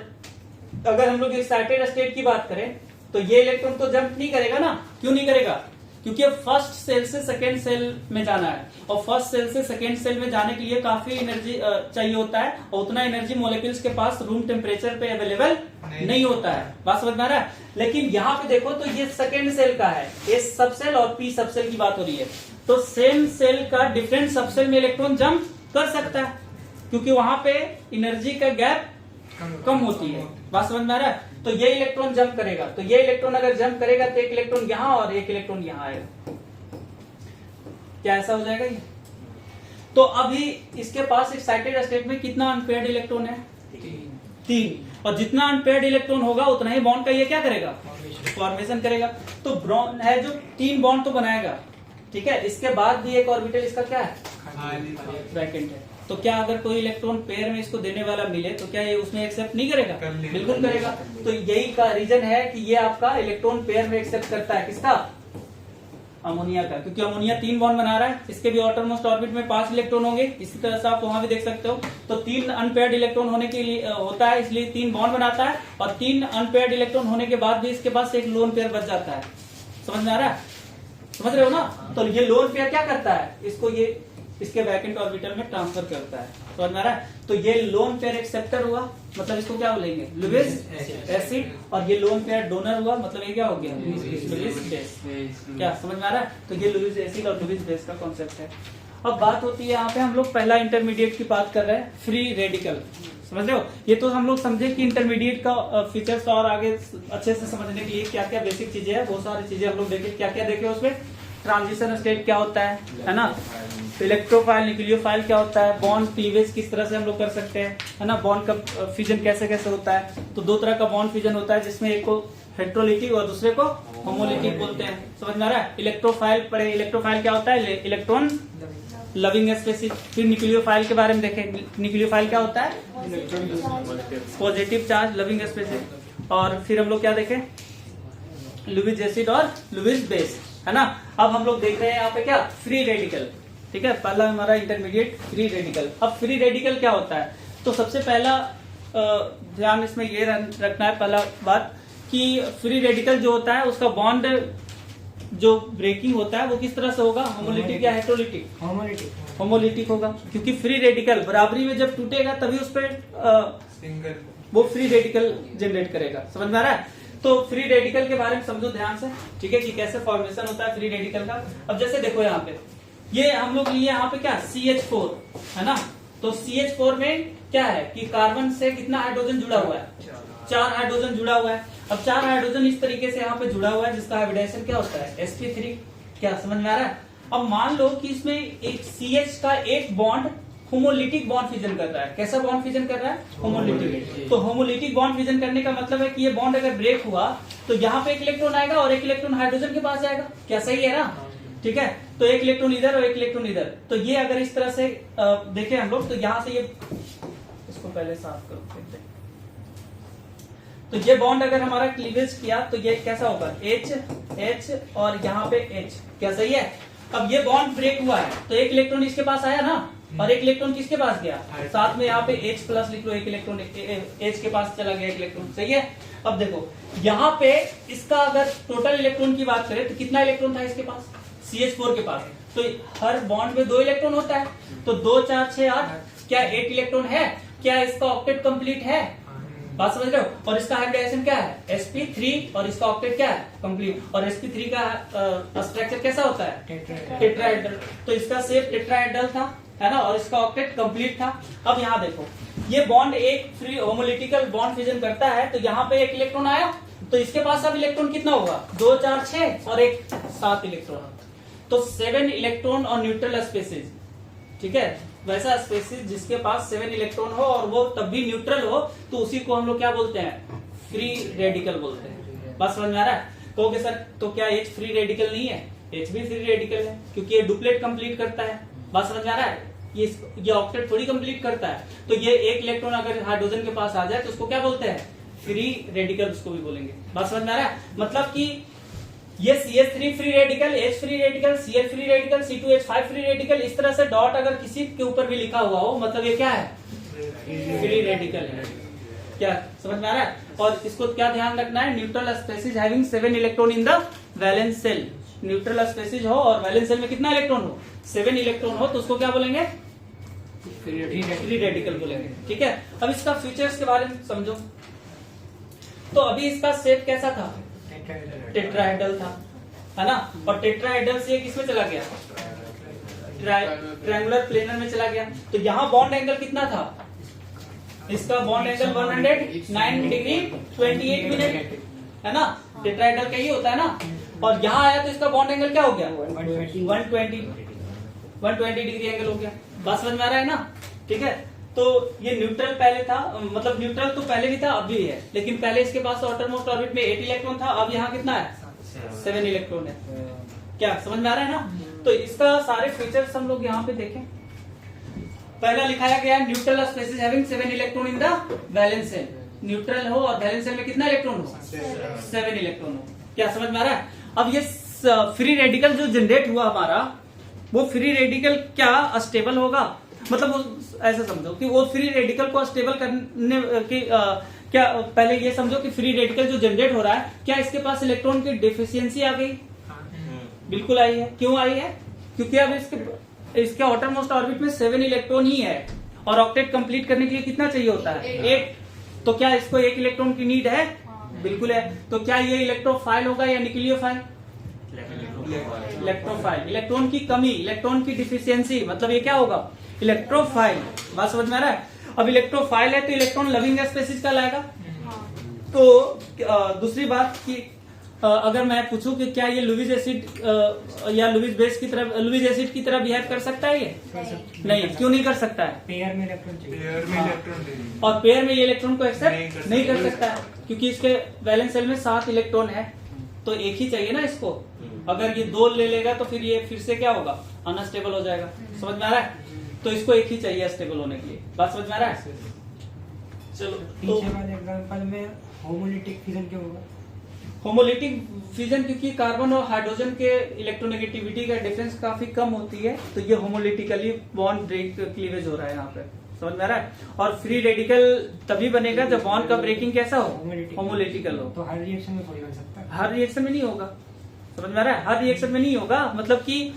अगर हम लोग एक्साइटेड स्टेट की बात करें तो ये इलेक्ट्रॉन तो जंप नहीं करेगा ना। क्यों नहीं करेगा? क्योंकि अब फर्स्ट सेल से सेकेंड सेल में जाना है, और फर्स्ट सेल से सेकेंड सेल में जाने के लिए काफी एनर्जी चाहिए होता है, और उतना एनर्जी मॉलिक्यूल्स के पास रूम टेम्परेचर पे अवेलेबल नहीं होता है। बात समझ में आ रहा है? लेकिन यहाँ पे देखो, तो ये सेकेंड सेल का है, एस सब सेल और पी सब सेल की बात हो रही है। तो सेम सेल का डिफरेंट सब सेल में इलेक्ट्रॉन जंप कर सकता है, क्योंकि वहां पे एनर्जी का गैप कम होती है। बात समझ में आ रहा है? तो ये इलेक्ट्रॉन जंप करेगा, तो ये इलेक्ट्रॉन अगर जंप करेगा तो एक इलेक्ट्रॉन यहां और एक इलेक्ट्रॉन यहां आएगा। क्या ऐसा हो जाएगा ये? तो अभी इसके पास एक्साइटेड स्टेट में कितना अनपेयर्ड इलेक्ट्रॉन है? 3, और जितना अनपेयर्ड इलेक्ट्रॉन होगा उतना ही बॉन्ड का ये क्या करेगा, फॉर्मेशन करेगा। तो ब्रॉन है जो 3 बॉन्ड तो बनाएगा, ठीक है। इसके बाद भी एक ऑर्बिटल इसका क्या है, वैकेंट है। तो क्या अगर कोई इलेक्ट्रॉन पेयर में इसको देने वाला मिले तो क्या ये उसमें एक्सेप्ट नहीं करेगा, बिल्कुल करेगा। तो यही का रीजन है कि ये आपका इलेक्ट्रॉन पेयर में एक्सेप्ट करता है, किसका, अमोनिया का, क्योंकि अमोनिया 3 बॉन्ड बना रहा है। इसके भी आउटरमोस्ट ऑर्बिट में 5 इलेक्ट्रॉन होंगे, इसी तरह से आप वहां भी देख सकते हो। तो 3 अनपेयर्ड इलेक्ट्रॉन होने के लिए होता है, इसलिए 3 बॉन्ड बनाता है, और 3 अनपेयर्ड इलेक्ट्रॉन होने के बाद भी इसके पास एक लोन पेयर बच जाता है। समझ में आ रहा है, समझ रहे हो ना। तो ये लोन पेयर क्या करता है, इसको ये इसके वैकेंट ऑर्बिटल में ट्रांसफर करता है, समझ में आ रहा है। तो ये लोन पेयर एक्सेप्टर हुआ, मतलब इसको क्या बोलेंगे, लुईस एसिड, और ये लोन पेयर डोनर हुआ, मतलब ये क्या हो गया, लुईस बेस। क्या समझ में आ रहा है। तो ये लुईस एसिड और लुईस बेस का कॉन्सेप्ट है। अब बात होती है यहाँ पे, हम लोग पहला इंटरमीडिएट की बात कर रहे हैं, फ्री रेडिकल, समझ रहे हो। ये तो हम लोग समझे कि इंटरमीडिएट का फीचर्स और आगे अच्छे से समझने के लिए क्या क्या बेसिक चीजें हैं, बहुत सारी चीजें हम लोग देखे, क्या क्या देखे उसमें। ट्रांजिशन स्टेट क्या होता है ना, इलेक्ट्रोफाइल न्यूक्लियोफाइल क्या होता है, बॉन्ड क्लीवेज किस तरह से हम लोग कर सकते हैं, है ना, बॉन्ड का फ्यूजन कैसे कैसे होता है। तो 2 तरह का बॉन्ड फ्यूजन होता है, जिसमें एक को हेट्रोलिटिक और दूसरे को होमोलिटिक बोलते हैं, समझ में आ रहा है। इलेक्ट्रोफाइल पढ़े, इलेक्ट्रोफाइल क्या होता है, इलेक्ट्रॉन लविंग स्पेसिस। फिर न्यूक्लियोफाइल के बारे में देखें, न्यूक्लियोफाइल क्या होता है, पॉजिटिव चार्ज लविंग स्पेसिस। और फिर हम लोग क्या देखें, लुईस एसिड और लुईस बेस, है ना। अब हम लोग देख रहे हैं यहाँ पे क्या, फ्री रेडिकल, ठीक है। पहला हमारा इंटरमीडिएट फ्री रेडिकल। अब फ्री रेडिकल क्या होता है, तो सबसे पहला ध्यान इसमें ये रखना है, पहला बात कि फ्री रेडिकल जो होता है उसका बॉन्ड जो ब्रेकिंग होता है वो किस तरह से होगा, होमोलिटिक या हेट्रोलिटिक, होमोलिटिक होगा, क्योंकि फ्री रेडिकल बराबरी में जब टूटेगा तभी उस पर वो फ्री रेडिकल जनरेट करेगा, समझ में आ रहा है। तो फ्री रेडिकल के बारे में समझो ध्यान से, ठीक है, कि कैसे फॉर्मेशन होता है फ्री रेडिकल का। अब जैसे देखो यहाँ पे, ये हम लोग लिए यहाँ पे क्या, CH4, है ना। तो CH4 में क्या है कि कार्बन से कितना हाइड्रोजन जुड़ा हुआ है, 4 हाइड्रोजन जुड़ा हुआ है। अब 4 हाइड्रोजन इस तरीके से यहाँ पे जुड़ा हुआ है, जिसका हाइब्रिडाइजेशन क्या होता है, sp3। क्या समझ में आ रहा है। अब मान लो कि इसमें एक CH का एक बॉन्ड होमोलिटिक बॉन्ड फ्यूजन कर रहा है। कैसा बॉन्ड फ्यूजन कर रहा है, होमोलिटिक। तो होमोलिटिक बॉन्ड फ्यूजन करने का मतलब है कि ये बॉन्ड अगर ब्रेक हुआ तो यहाँ पे एक इलेक्ट्रॉन आएगा और एक इलेक्ट्रॉन हाइड्रोजन के पास जाएगा। क्या सही है ना, ठीक है। तो एक इलेक्ट्रॉन इधर और एक इलेक्ट्रॉन इधर। तो ये अगर इस तरह से देखें हम लोग, तो यहाँ से ये, इसको पहले साफ करो, तो ये बॉन्ड अगर हमारा क्लीवेज किया तो ये कैसा होगा, H और यहाँ पे H। क्या सही है। अब ये बॉन्ड ब्रेक हुआ है तो एक इलेक्ट्रॉन इसके पास आया ना, और एक इलेक्ट्रॉन किसके पास गया, साथ में यहाँ पे H प्लस लिख लो, एक इलेक्ट्रॉन H के पास चला गया एक इलेक्ट्रॉन, सही है। अब देखो यहाँ पे इसका अगर टोटल इलेक्ट्रॉन की बात करें तो कितना इलेक्ट्रॉन था इसके पास, CH4 के पास। तो हर बॉन्ड में 2 इलेक्ट्रॉन होता है, तो 2 4 6 8, क्या 8 इलेक्ट्रॉन है, क्या इसका ऑक्टेट कंप्लीट है, बात समझ रहे हो। और इसका हाइब्रिडाइजेशन क्या है, sp3, और इसका ऑक्टेट क्या है, कंप्लीट। और sp3 का स्ट्रक्चर कैसा होता है, टेट्राहेड्रल। तो इसका शेप टेट्राहेड्रल था, है ना, और इसका ऑक्टेट कंप्लीट था। अब यहाँ देखो, ये बॉन्ड एक फ्री होमोलिटिकल बॉन्ड फ्यूजन करता है, तो यहाँ पे एक इलेक्ट्रॉन आया, तो इसके पास अब इलेक्ट्रॉन कितना होगा, 2 4 6 और एक 7 इलेक्ट्रॉन। तो 7 इलेक्ट्रॉन और न्यूट्रल स्पेसिस, ठीक है। वैसा स्पेसिस जिसके पास 7 इलेक्ट्रॉन हो और वो तब भी न्यूट्रल हो, तो उसी को हम लोग क्या बोलते हैं, फ्री रेडिकल बोलते हैं। बस समझ में आ रहा है। कहोगे सर तो क्या H फ्री रेडिकल नहीं है, H भी फ्री रेडिकल है, क्योंकि ये डुप्लेट कंप्लीट करता है। बात समझ में आ रहा है। ये ऑक्टेट थोड़ी कंप्लीट करता है। तो ये एक इलेक्ट्रॉन अगर हाइड्रोजन के पास आ जाए तो उसको क्या बोलते हैं, फ्री रेडिकल उसको भी बोलेंगे। बात समझ में आ रहा है। मतलब कि ये CH3 free radical, H free radical, Cl free radical, C2H5 free radical, इस तरह से डॉट अगर किसी के ऊपर भी लिखा हुआ हो, मतलब ये क्या है, फ्री रेडिकल है। क्या समझ में आ रहा है। और इसको क्या ध्यान रखना है, neutral species having 7 electron in the valence shell. Neutral species हो और वैलेंस सेल में कितना इलेक्ट्रॉन हो, 7 इलेक्ट्रॉन हो, तो उसको क्या बोलेंगे, फ्री रेडिकल बोलेंगे। ठीक है। अब इसका फीचर्स के बारे में समझो। तो अभी इसका शेप कैसा था, टेट्राहेड्रल था, है ना। और टेट्राहेड्रल से किसमें चला गया, ट्रायंगुलर प्लेनर में चला गया। तो यहाँ बॉन्ड एंगल कितना था, इसका बॉन्ड एंगल 109 डिग्री 28 मिनट, है ना। टेट्राहेड्रल का ही होता है ना। और यहाँ आया तो इसका बॉन्ड एंगल क्या हो गया, 120 डिग्री एंगल हो गया। बात समझ में आ रहा है ना। ठीक है। तो ये न्यूट्रल पहले था, मतलब न्यूट्रल तो पहले भी था अब भी है, लेकिन पहले इसके पास आउटरमोस्ट ऑर्बिट में 8 इलेक्ट्रॉन था, अब यहाँ कितना है 7 इलेक्ट्रॉन है। क्या समझ में आ रहा है ना? तो इसका सारे फीचर्स हम लोग यहाँ पे देखें। पहला लिखाया गया neutral species having 7 electron in the valence shell. Neutral हो और वैलेंस शेल में कितना इलेक्ट्रॉन हो? 7 इलेक्ट्रॉन हो। क्या समझ में आ रहा है? अब ये फ्री रेडिकल जो जनरेट हुआ हमारा, वो फ्री रेडिकल क्या स्टेबल होगा? मतलब ऐसा समझो कि वो फ्री रेडिकल को स्टेबल करने की क्या पहले ये समझो कि फ्री रेडिकल जो जनरेट हो रहा है, क्या इसके पास इलेक्ट्रॉन की डिफिशियंसी आ गई? बिल्कुल आई है। क्यों आई है? क्योंकि अब इसके आउटरमोस्ट ऑर्बिट में 7 इलेक्ट्रॉन ही है और ऑक्टेट कंप्लीट करने के लिए कितना चाहिए होता है? 8। तो क्या इसको 1 इलेक्ट्रॉन की नीड है? बिल्कुल है। तो क्या ये इलेक्ट्रोफाइल होगा या न्यूक्लियोफाइल? इलेक्ट्रोफाइल। इलेक्ट्रॉन की कमी, इलेक्ट्रॉन की डिफिशियंसी, मतलब ये क्या होगा? इलेक्ट्रोफाइल। बात समझ में आ रहा है? अब इलेक्ट्रोफाइल है तो इलेक्ट्रॉन लविंग स्पेसिस का लाएगा। तो दूसरी बात कि अगर मैं पूछूं कि क्या ये लुईस एसिड या लुईस बेस की तरह, लुईस एसिड की तरह बिहेव कर सकता है? ये नहीं। क्यों नहीं कर सकता है? पेयर में इलेक्ट्रॉन चाहिए और पेयर में ये इलेक्ट्रॉन को एक्सेप्ट नहीं कर सकता है, क्योंकि इसके वैलेंस शेल में 7 इलेक्ट्रॉन है, तो एक ही चाहिए ना इसको। अगर ये 2 ले लेगा तो फिर ये फिर से क्या होगा? अनस्टेबल हो जाएगा। समझ में आ रहा है? तो इसको एक ही चाहिए स्टेबल होने के लिए। बात समझ में आ रहा है? चलो तो पीछे वाले एग्जांपल में होमोलिटिक फिजन क्यों होगा? होमोलिटिक फिजन क्योंकि कार्बन और हाइड्रोजन के इलेक्ट्रोनेगेटिविटी का डिफरेंस काफी कम होती है, तो ये होमोलिटिकली बॉन्ड ब्रेक क्लीवेज हो रहा है यहाँ पे। समझ में आ रहा है? और फ्री रेडिकल तभी बनेगा जब बॉन्ड का ब्रेकिंग कैसा हो? होमोलिटिकल हो। तो हर रिएक्शन में थोड़ी बन सकता है। हर रिएक्शन में नहीं होगा। समझ में आ रहा है? हर रिएक्शन में नहीं होगा, मतलब कि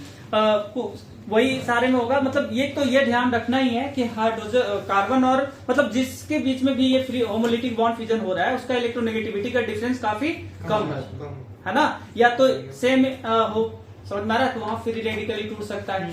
वही सारे में होगा। मतलब ये तो ये ध्यान रखना ही है कि हाइड्रोजन कार्बन और मतलब जिसके बीच में भी ये फ्री होमोलिटिक बॉन्ड फिजन हो रहा है, उसका इलेक्ट्रोनेगेटिविटी का डिफरेंस काफी कम है ना? या तो सेम हो, समझ में आ रहा है? तो वहां फ्री रेडिकली टूट सकता है,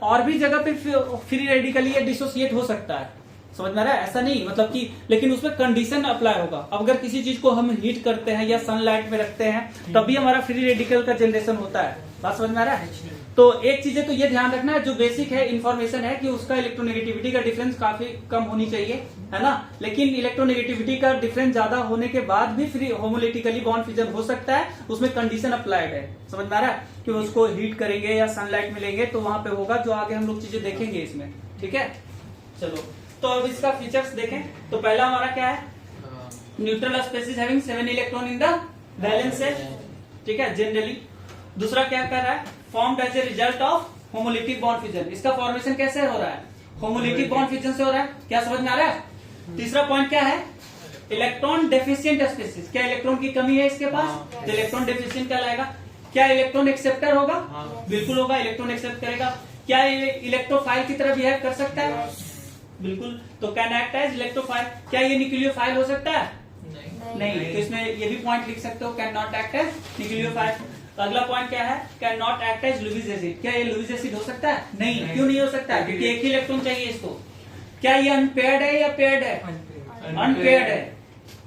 और भी जगह पे फ्री रेडिकली डिसोसिएट हो सकता है। समझ में आ रहा है? ऐसा नहीं मतलब कि, लेकिन उसमें कंडीशन अप्लाई होगा। अब अगर किसी चीज को हम हीट करते हैं या सनलाइट में रखते हैं, तभी हमारा फ्री रेडिकल का जनरेशन होता है। बात समझ में आ रहा है? तो एक चीजें तो ये ध्यान रखना है, जो बेसिक है इन्फॉर्मेशन है कि उसका इलेक्ट्रोनेगेटिविटी का डिफरेंस काफी कम होनी चाहिए, है ना? लेकिन इलेक्ट्रोनेगेटिविटी का डिफरेंस ज्यादा होने के बाद भी फ्री होमोलिटिकली बॉन्ड फिजन हो सकता है, उसमें कंडीशन अप्लाइड है। समझ में आ रहा है? कि उसको हीट करेंगे या सनलाइट में लेंगे तो वहां पे होगा, जो आगे हम लोग चीजें देखेंगे इसमें। ठीक है, चलो तो अब इसका फीचर्स देखें। तो पहला हमारा क्या है? Neutral species having 7 electron in the valence shell. ठीक है, जनरली। दूसरा क्या कर रहा है? Formed as a result of homolytic bond fission. इसका फॉर्मेशन कैसे हो रहा है? होमोलिटिक बॉन्ड फिजन से हो रहा है। क्या समझ में आ रहा है? तीसरा पॉइंट क्या है? Electron deficient species. क्या इलेक्ट्रॉन की कमी है इसके पास? तो इलेक्ट्रॉन डेफिशिएंट कहलाएगा। क्या इलेक्ट्रॉन एक्सेप्टर होगा? बिल्कुल होगा, इलेक्ट्रॉन एक्सेप्ट करेगा। क्या इलेक्ट्रोफाइल की तरह बिहेव कर सकता है? बिल्कुल। तो कैन एक्ट एज इलेक्ट्रोफाइल। क्या ये न्यूक्लियोफाइल हो सकता है? नहीं। तो इसमें ये भी पॉइंट लिख सकते हो, can not act as nucleophile. अगला पॉइंट क्या है? Can not act as Lewis acid. क्या ये लुईस एसिड हो सकता है? नहीं। क्यों नहीं हो सकता है? क्योंकि एक ही इलेक्ट्रॉन चाहिए इसको। क्या ये अनपेयर्ड है या पेयर्ड है? अनपेयर्ड है।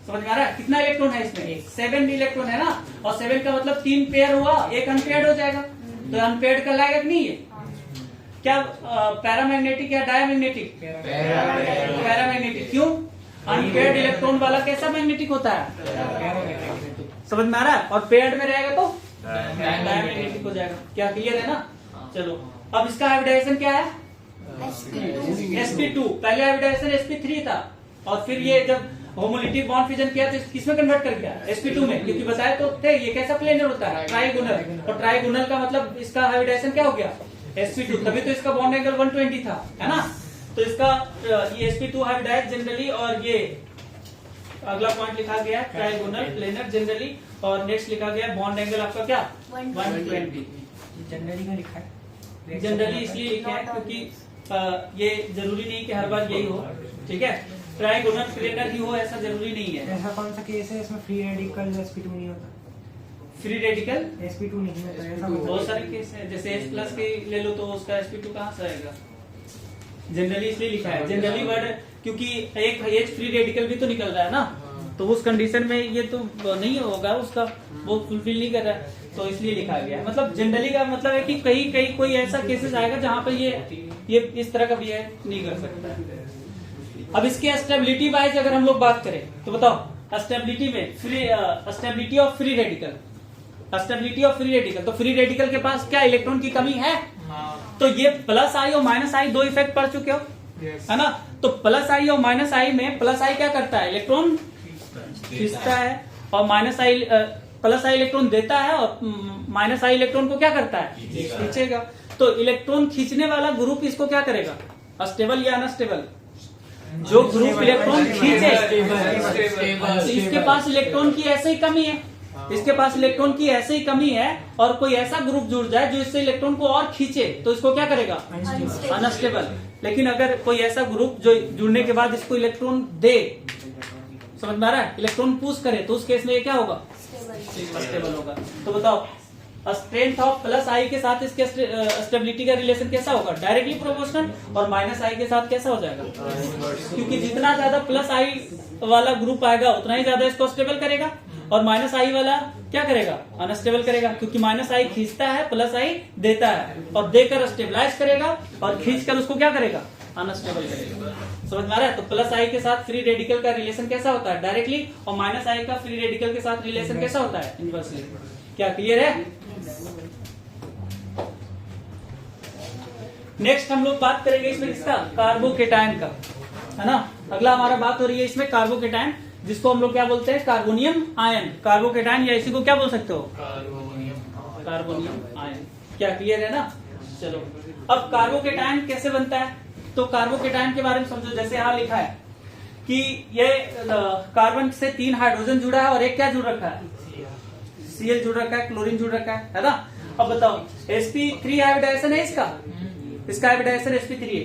समझ में आ रहा है? कितना इलेक्ट्रॉन है इसमें? 7 इलेक्ट्रॉन है ना, और 7 का मतलब 3 पेयर हुआ, एक अनपेयर्ड हो जाएगा। तो अनपेयर्ड कहलाएगा कि नहीं? ये क्या पैरामैग्नेटिक या डायमैग्नेटिक? पैरामैग्नेटिक। क्यों? अनपेयर्ड इलेक्ट्रॉन वाला कैसा मैग्नेटिक होता है? समझ में आ रहा है? और पेयर्ड में रहेगा तो डायमैग्नेटिक हो जाएगा। क्या क्लियर है ना? चलो अब इसका हाइब्रिडाइजेशन क्या है? sp2। पहले हाइब्रिडाइजेशन sp3 था, और फिर ये जब होमोलिटिक बॉन्ड फिजन किया तो किसमें कन्वर्ट कर गया? sp2 में। क्योंकि बताया तो थे ये कैसा प्लेनर होता है? ट्राइगोनल। और ट्राइगोनल का मतलब इसका हाइब्रिडाइजेशन क्या हो गया? sp2। तभी तो इसका बॉन्ड एंगल 120 था, है ना? तो इसका ये sp2 हाइब्रिडाइज जनरली, और ये अगला पॉइंट लिखा गया है ट्राइगोनल प्लेनर जनरली, और नेक्स्ट लिखा गया बॉन्ड एंगल आपका क्या? 120। जनरली में लिखा है। जनरली इसलिए लिखा है क्योंकि ये जरूरी नहीं कि हर बार यही हो। ठीक है, ट्राइगोनल प्लेनर ही हो ऐसा जरूरी नहीं है। ऐसा कौन सा केस है इसमें फ्री रेडिकल sp2 नहीं होता? फ्री रेडिकल sp2 नहीं होता, ऐसा बहुत सारे केस है। जैसे H+ के ले लो तो उसका sp2 कहाँ से आएगा? जनरली इसलिए लिखा है। जनरली वर्ड क्योंकि एक H फ्री रेडिकल भी तो निकल रहा है ना, तो उस कंडीशन में ये तो नहीं होगा, उसका वो फुलफिल नहीं कर रहा है, तो इसलिए लिखा गया। मतलब जनरली का मतलब है कि कहीं कहीं कोई ऐसा केसेस आएगा जहाँ पर ये ये इस तरह का बिहेव नहीं कर सकता है। अब इसके स्टेबिलिटी वाइज अगर हम लोग बात करें तो बताओ, स्टेबिलिटी में stability of free radical, stability of free radical, तो फ्री रेडिकल के पास क्या इलेक्ट्रॉन की कमी है? तो ये प्लस आई और माइनस आई दो इफेक्ट पढ़ चुके हो, है ना। तो प्लस आई और माइनस आई में प्लस आई क्या करता है? इलेक्ट्रॉन खींचता है, और माइनस आई प्लस आई इलेक्ट्रॉन देता है, और माइनस आई इलेक्ट्रॉन को क्या करता है? खींचेगा। तो इलेक्ट्रॉन खींचने वाला ग्रुप इसको क्या करेगा? स्टेबल या अनस्टेबल? जो ग्रुप इलेक्ट्रॉन खींचे इसके पास इलेक्ट्रॉन की ऐसे ही कमी है, इसके पास इलेक्ट्रॉन की ऐसे ही कमी है, और कोई ऐसा ग्रुप जुड़ जाए जो इससे इलेक्ट्रॉन को और खींचे, तो इसको क्या करेगा? अनस्टेबल। लेकिन अगर कोई ऐसा ग्रुप जो जुड़ने के बाद इसको इलेक्ट्रॉन दे, समझ में आ रहा है, इलेक्ट्रॉन पुश करे, तो उस केस में ये क्या होगा? स्टेबल होगा। तो बताओ, स्ट्रेंथ ऑफ प्लस आई के साथ इसके स्टेबिलिटी का रिलेशन कैसा होगा? Directly proportional. और माइनस आई के साथ कैसा हो जाएगा? क्योंकि जितना ज्यादा प्लस आई वाला ग्रुप आएगा उतना ही ज्यादा इसको स्टेबल करेगा, और माइनस आई वाला क्या करेगा? अनस्टेबल करेगा, क्योंकि माइनस आई खींचता है, प्लस आई देता है, और देकर स्टेबलाइज करेगा, और खींचकर उसको क्या करेगा? अनस्टेबल करेगा। समझ में आ रहा है? तो प्लस आई के साथ फ्री रेडिकल का रिलेशन कैसा होता है? डायरेक्टली। और माइनस आई का फ्री रेडिकल के साथ रिलेशन कैसा होता है? इनवर्सली। क्या क्लियर है? नेक्स्ट हम लोग बात करेंगे इसमें किसका? कार्बोकेटायन का, है ना। अगला हमारा बात हो रही है इसमें कार्बोकेटायन, जिसको हम लोग क्या बोलते हैं? Carbonium ion. कार्बोकेटायन, या इसी को क्या बोल सकते हो? Carbonium ion. क्या क्लियर है ना? चलो, अब कार्बोकेटायन कैसे बनता है? तो कार्बोकेटायन के बारे में समझो। जैसे यहाँ लिखा है कि ये कार्बन से 3 हाइड्रोजन जुड़ा है, और एक क्या जुड़ रखा है? Cl जुड़ रखा है, क्लोरीन जुड़ रखा है ना। अब बताओ, sp3 हाइब्रिडाइजेशन है इसका हाइब्रिडाइजेशन sp3 है।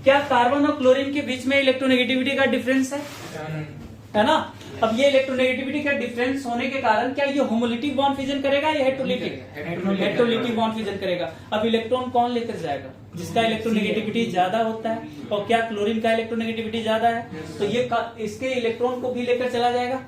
क्या कार्बन और क्लोरीन के बीच में इलेक्ट्रोनेगेटिविटी का डिफरेंस है ना। अब ये इलेक्ट्रोनेगेटिविटी का डिफरेंस होने के कारण क्या ये होमोलिटिक बॉन्ड फिजन करेगा या हेट्रोलिटिक बॉन्ड फिजन करेगा? अब इलेक्ट्रॉन कौन लेकर जाएगा? जिसका इलेक्ट्रोनेगेटिविटी ज्यादा होता है। और क्या क्लोरीन का इलेक्ट्रोनेगेटिविटी ज्यादा है, तो ये इसके इलेक्ट्रॉन को भी लेकर चला जाएगा।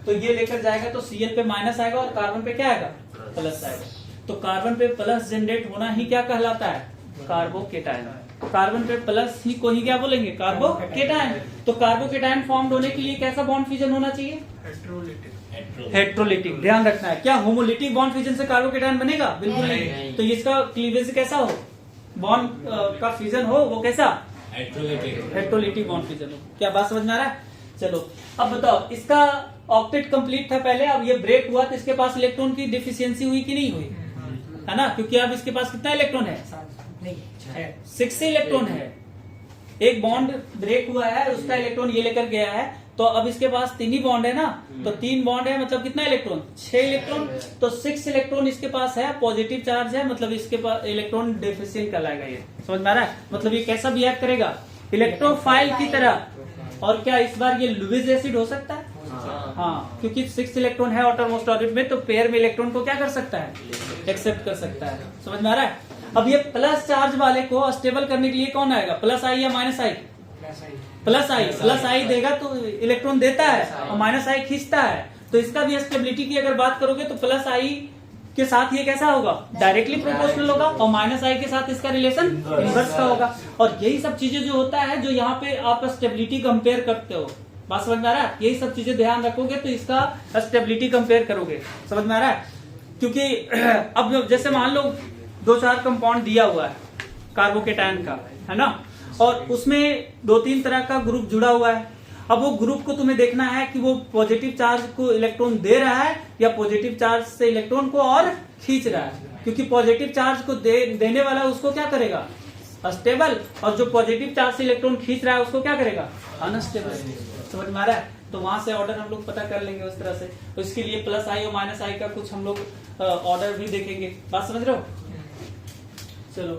तो ये लेकर जाएगा तो Cl पे माइनस आएगा, और कार्बन पे क्या आएगा? प्लस आएगा। तो कार्बन पे प्लस जनरेट होना ही क्या कहलाता है? कार्बोकेटायन। कार्बन पे प्लस ही को ही क्या बोलेंगे? कार्बोकेटायन। तो कार्बोकेटायन फॉर्म होने के लिए कैसा बॉन्ड फिजन होना चाहिए? हेट्रोलिटिक। ध्यान रखना है, क्या होमोलिटिक बॉन्ड फिजन से कार्बोकेटायन बनेगा? बिल्कुल नहीं। तो इसका क्लीवेज कैसा हो? बॉन्ड का फिजन हो, वो कैसा? हेट्रोलिटिक बॉन्ड फिजन हो। क्या बात समझ में आ रहा है? चलो, अब बताओ, इसका ऑक्टेट कंप्लीट था पहले, अब ये ब्रेक हुआ तो इसके पास इलेक्ट्रॉन की डिफिशियंसी हुई कि नहीं हुई? है ना, क्योंकि अब इसके पास कितना इलेक्ट्रॉन है? 6 इलेक्ट्रॉन है। एक बॉन्ड ब्रेक हुआ है, उसका इलेक्ट्रॉन ये लेकर गया है, तो अब इसके पास 3 ही बॉन्ड है ना। तो 3 बॉन्ड है, मतलब कितना इलेक्ट्रॉन? 6 इलेक्ट्रॉन। तो 6 इलेक्ट्रॉन इसके पास है, पॉजिटिव चार्ज है, मतलब इसके पास इलेक्ट्रॉन डेफिशिएंट कहलाएगा। ये समझ में आ रहा है? मतलब ये कैसा बिहेव करेगा? इलेक्ट्रोफाइल की तरह। और क्या इस बार ये लुईस एसिड हो सकता है? हाँ, क्योंकि 6 इलेक्ट्रॉन है आउटर मोस्ट ऑर्बिट में, तो पेयर में इलेक्ट्रॉन को क्या कर सकता है? एक्सेप्ट कर सकता है। समझ में आ रहा है? अब ये प्लस चार्ज वाले को स्टेबल करने के लिए कौन आएगा? प्लस आई या माइनस आई? प्लस आई। प्लस आई देगा तो इलेक्ट्रॉन देता है, और माइनस आई खींचता है। तो इसका भी स्टेबिलिटी की अगर बात करोगे तो प्लस आई के साथ ये कैसा होगा? डायरेक्टली प्रोपोर्शनल होगा, और माइनस आई के साथ इसका रिलेशन इनवर्स का होगा। और यही सब चीजें जो होता है, जो यहाँ पे आप स्टेबिलिटी कंपेयर करते हो, बात समझ में आ रहा है? यही सब चीजें ध्यान रखोगे तो इसका स्टेबिलिटी कंपेयर करोगे। समझ में आ रहा है? क्योंकि अब जैसे मान लो 2-4 कंपाउंड दिया हुआ है कार्बोकेटायन का, है ना, और उसमें 2-3 तरह का ग्रुप जुड़ा हुआ है। अब वो ग्रुप को तुम्हें देखना है कि वो पॉजिटिव चार्ज को इलेक्ट्रॉन दे रहा है या पॉजिटिव चार्ज से इलेक्ट्रॉन को और खींच रहा है। क्योंकि पॉजिटिव चार्ज को देने वाला उसको क्या करेगा? स्टेबल। और जो पॉजिटिव चार्ज से इलेक्ट्रॉन खींच रहा है उसको क्या करेगा? अनस्टेबल। समझ में आ रहा है? तो वहां से ऑर्डर हम लोग पता कर लेंगे उस तरह से। तो इसके लिए प्लस आई और माइनस आई का कुछ हम लोग ऑर्डर भी देखेंगे। बात समझ रहे हो? चलो,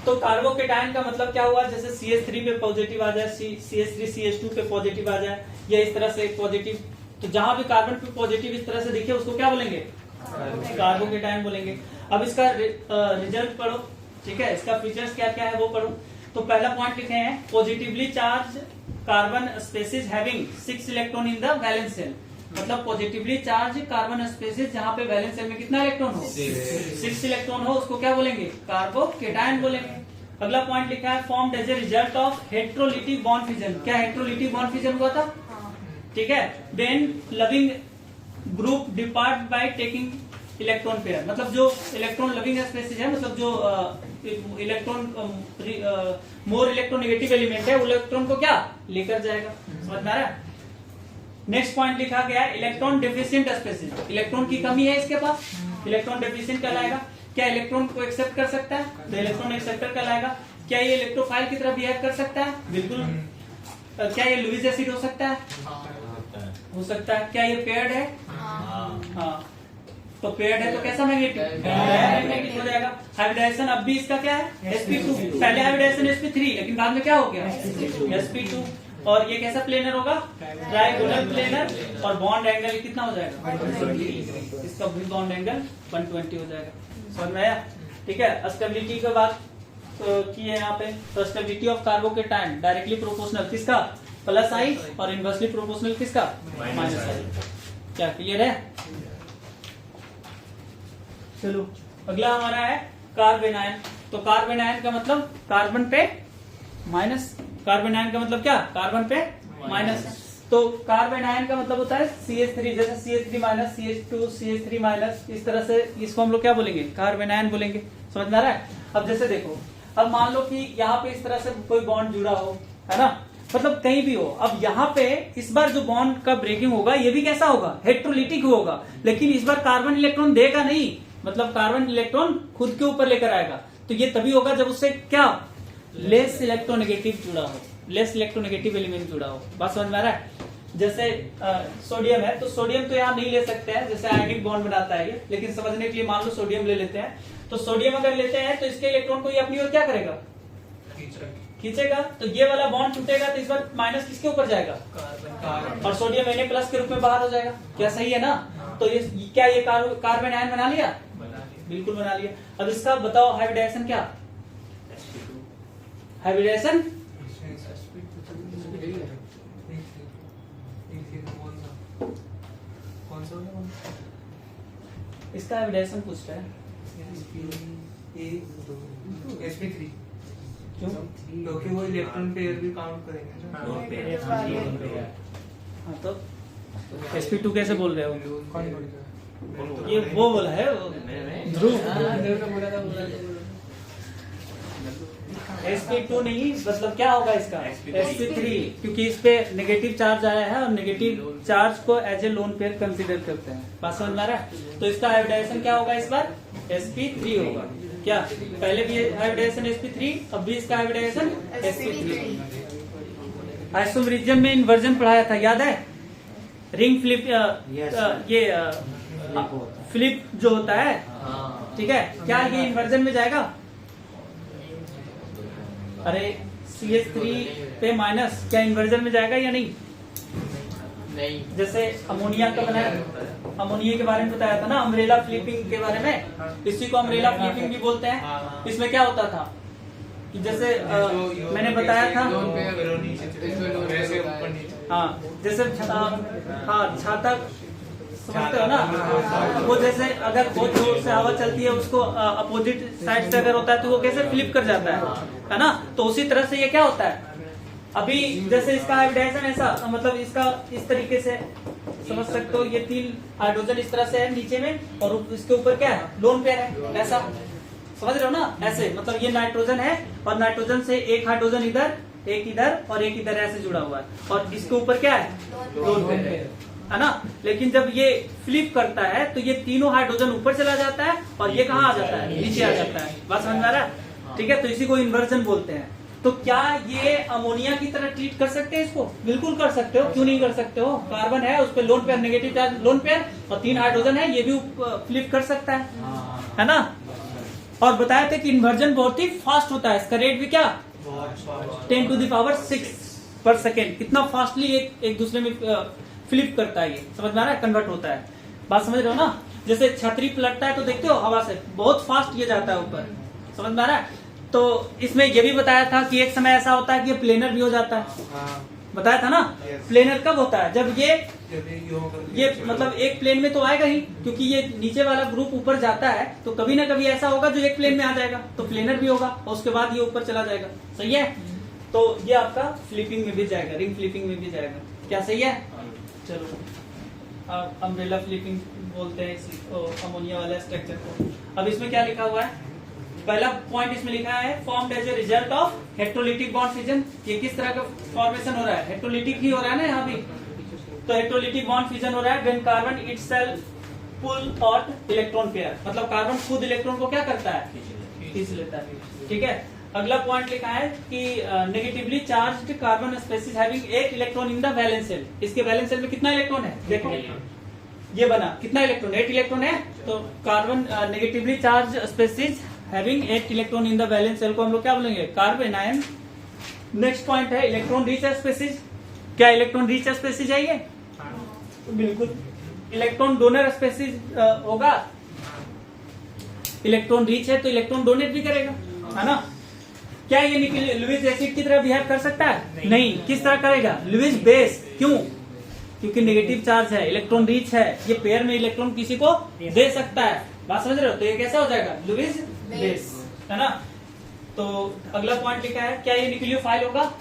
तो कार्बोकेटायन का मतलब क्या हुआ? जैसे CH3 पे पॉजिटिव आ जाए, CH3 CH2 पे पॉजिटिव आ जाए, या इस तरह से पॉजिटिव। तो जहां भी कार्बन पे पॉजिटिव इस तरह से दिखे उसको क्या बोलेंगे? कार्बोकेटायन बोलेंगे। अब इसका रिजल्ट पढ़ो, ठीक है? इसका फीचर्स क्या क्या है वो पढ़ो। तो पहला पॉइंट लिखे हैं, positively charge carbon species having 6 electron in the valence shell. मतलब पॉजिटिवली चार्ज कार्बन स्पेसिस जहाँ पे वैलेंस शेल में कितना इलेक्ट्रॉन हो? 6 इलेक्ट्रॉन हो, उसको क्या बोलेंगे? कार्बोकेटायन बोलेंगे। अगला पॉइंट लिखा है formed as a result of heterolytic bond fission. क्या हेट्रोलिटिक बॉन्ड फिजन हुआ था? ठीक है। Then leaving group depart by taking electron pair, मतलब जो इलेक्ट्रॉन लविंग स्पेसीज है, मतलब जो इलेक्ट्रॉन मोर इलेक्ट्रोनेगेटिव एलिमेंट है, वो इलेक्ट्रॉन को क्या लेकर जाएगा। समझ में आ रहा है? नेक्स्ट पॉइंट लिखा गया है इलेक्ट्रॉन डेफिशिएंट स्पेसीज। इलेक्ट्रॉन की कमी है इसके पास, इलेक्ट्रॉन डेफिशिएंट कहलाएगा। क्या इलेक्ट्रॉन को एक्सेप्ट कर सकता है? तो इलेक्ट्रॉन एक्सेप्टर कहलाएगा। क्या ये इलेक्ट्रोफाइल की तरह बिहेव कर सकता है? बिल्कुल। क्या ये लुईस एसिड हो सकता है? हो सकता है। क्या ये पेयर्ड है? हाँ। तो पेयर्ड है तो कैसा मैग्नेटिक? मैग्नेटिक हो जाएगा। हाइब्रिडाइजेशन अब भी इसका क्या है? sp2। पहले हाइब्रिडाइजेशन sp3, लेकिन बाद में क्या हो गया? sp2। और ये कैसा प्लेनर होगा? Trigonal planar. और बॉन्ड एंगल कितना हो जाएगा? 120। इसका भी बॉन्ड एंगल 120 हो जाएगा। समझ में आया? ठीक है। स्टेबिलिटी की बात की है यहाँ पे। तो stability of carbocation directly proportional किसका? प्लस आई, और इनवर्सली प्रोपोर्शनल किसका? माइनस आई। क्या क्लियर है? चलो अगला हमारा है कार्बन आयन। तो कार्बन आयन का मतलब कार्बन पे माइनस। कार्बन आयन का मतलब क्या? कार्बन पे माइनस। तो कार्बन आयन का मतलब होता है CH3, जैसे CH3 minus, CH2, CH3 minus, इस तरह से इसको हम लोग क्या बोलेंगे? कार्बन आयन बोलेंगे। समझ में आ रहा है? अब जैसे देखो, अब मान लो कि यहाँ पे इस तरह से कोई बॉन्ड जुड़ा हो, है ना, मतलब कहीं भी हो। अब यहाँ पे इस बार जो बॉन्ड का ब्रेकिंग होगा ये भी कैसा होगा? हेट्रोलिटिक होगा। लेकिन इस बार कार्बन इलेक्ट्रॉन देगा नहीं, मतलब कार्बन इलेक्ट्रॉन खुद के ऊपर लेकर आएगा। तो ये तभी होगा जब उससे क्या? लेस इलेक्ट्रोनेगेटिव जुड़ा हो, लेस इलेक्ट्रोनेगेटिव एलिमेंट जुड़ा हो। बात समझ में आ रहा है? जैसे सोडियम है, तो सोडियम तो यहाँ नहीं ले सकते हैं, जैसे आयनिक बॉन्ड बनाता है ये। लेकिन समझने के लिए मान लो सोडियम ले लेते हैं। तो सोडियम अगर लेते हैं तो इसके इलेक्ट्रॉन को ये अपनी ओर क्या करेगा? खींचेगा। तो ये वाला बॉन्ड टूटेगा तो इस बार माइनस किसके ऊपर जाएगा? और सोडियम Na प्लस के रूप में बाहर हो जाएगा। क्या सही है ना? तो ये क्या ये कार्बन आयन बना लिया? बिल्कुल बना लिया। अब इसका बताओ हाइब्रिडाइजेशन क्या? हाइब्रिडाइजेशन इसका हाइब्रिडाइजेशन पूछ रहा है। sp3 क्यों? क्योंकि वो इलेक्ट्रॉन पेयर भी काउंट करेंगे ना। हाँ, तो sp2 कैसे बोल रहे हो? कौन बोल रहा है? ये वो बोला है ध्रुव। sp2 नहीं, मतलब क्या होगा इसका? sp3, क्योंकि इस पे नेगेटिव चार्ज आया है और नेगेटिव चार्ज को as a lone pair consider करते हैं। बात समझ में आ रहा है? तो इसका हाइब्रिडाइजेशन क्या होगा इस बार? sp3 होगा। क्या पहले भी हाइब्रिडाइजेशन sp3, अब भी इसका हाइब्रिडाइजेशन sp3। आइसोमेरिज्म में इन्वर्जन पढ़ाया था, याद है? रिंग फ्लिप, ये फ्लिप जो होता है, ठीक है, क्या ये इन्वर्जन में जाएगा? अरे CH3 पे माइनस क्या इन्वर्जन में जाएगा या नहीं? नहीं। जैसे अमोनिया का बनाया, अमोनिया के बारे में बताया था ना, अम्ब्रेला फ्लिपिंग के बारे में। इसी को अम्ब्रेला फ्लिपिंग भी बोलते हैं। इसमें क्या होता था कि जैसे मैंने बताया था, हाँ, जैसे हाँ छाता समझते हो ना, वो जैसे अगर बहुत जोर से हवा चलती है उसको अपोजिट साइड से अगर होता है तो वो कैसे फ्लिप कर जाता है ना। तो उसी तरह से ये क्या होता है, अभी जैसे इसका हाइब्रिडाइजेशन ऐसा, मतलब इसका इस तरीके से समझ सकते हो। ये 3 हाइड्रोजन इस तरह से है नीचे में, और इसके ऊपर क्या है? लोन पेयर है। ऐसा समझ रहे हो ना? ऐसे मतलब ये नाइट्रोजन है और नाइट्रोजन से एक हाइड्रोजन इधर, एक इधर और एक इधर ऐसे जुड़ा हुआ है, और इसके ऊपर क्या है? लोन पेयर है ना। लेकिन जब ये फ्लिप करता है तो ये तीनों हाइड्रोजन ऊपर चला जाता है और ये कहाँ आ जाता है? नीचे आ जाता है। बात समझ में आ रहा है? ठीक है, तो इसी को इन्वर्जन बोलते हैं। तो क्या ये अमोनिया की तरह ट्रीट कर सकते हैं इसको? बिल्कुल कर सकते हो, क्यों नहीं कर सकते हो? कार्बन है, उस पर lone pair, negative charge lone pair, और 3 हाइड्रोजन है, ये भी फ्लिप कर सकता है ना। और बताया था कि इन्वर्जन बहुत ही फास्ट होता है, इसका रेट भी क्या? 10⁶ पर सेकेंड। कितना फास्टली एक दूसरे में फ्लिप करता है, ये समझ में आ रहा है? कन्वर्ट होता है। बात समझ रहे हो ना? जैसे छतरी पलटता है तो देखते हो हवा से बहुत फास्ट ये जाता है ऊपर, समझ में आ रहा है? तो इसमें ये भी बताया था कि एक समय ऐसा होता है कि ये प्लेनर भी हो जाता है। बताया था ना? प्लेनर कब होता है? जब ये ये मतलब एक प्लेन में तो आएगा ही, क्योंकि ये नीचे वाला ग्रुप ऊपर जाता है तो कभी ना कभी ऐसा होगा जो एक प्लेन में आ जाएगा, तो प्लेनर भी होगा और उसके बाद ये ऊपर चला जाएगा। सही है, तो ये आपका फ्लिपिंग में भी जाएगा, रिंग फ्लिपिंग में भी जाएगा। क्या सही है? चलो, अब अम्ब्रेला फ्लिपिंग बोलते हैं अमोनिया वाला स्ट्रक्चर को। अब इसमें क्या लिखा हुआ है? पहला पॉइंट इसमें लिखा है formed as a result of heterolytic bond fission. ये किस तरह का फॉर्मेशन हो रहा है? हेट्रोलिटिक ही हो रहा है ना यहाँ भी, तो हेट्रोलिटिक बॉन्ड फिजन हो रहा है when carbon itself pull out electron pair, मतलब कार्बन खुद इलेक्ट्रॉन को क्या करता है? खींच लेता है। ठीक है, अगला पॉइंट लिखा है कि negatively charged carbon species having 8 electron in the valence shell. इसके वैलेंस शेल में कितना इलेक्ट्रॉन है? देखो ये बना, कितना इलेक्ट्रॉन? 8 इलेक्ट्रॉन है। तो carbon negatively charge species having 8 electron in the valence shell को हम लोग क्या बोलेंगे? Carbanion. नेक्स्ट पॉइंट है इलेक्ट्रॉन रिच स्पेसीज। क्या इलेक्ट्रॉन रिच स्पेसीज है ये? बिल्कुल। इलेक्ट्रॉन डोनर स्पेसीज होगा, इलेक्ट्रॉन रिच है तो इलेक्ट्रॉन डोनेट भी करेगा, है ना? क्या ये लुईस एसिड की तरह बिहेव कर सकता है? नहीं। किस तरह करेगा? Lewis base. क्यों? क्योंकि नेगेटिव चार्ज है, इलेक्ट्रॉन रिच है, ये पेयर में इलेक्ट्रॉन किसी को दे सकता है। बात समझ रहे हो? तो ये कैसा हो जाएगा? लुईस बेस, है ना? तो अगला पॉइंट लिखा है, क्या ये न्यूक्लियोफाइल होगा?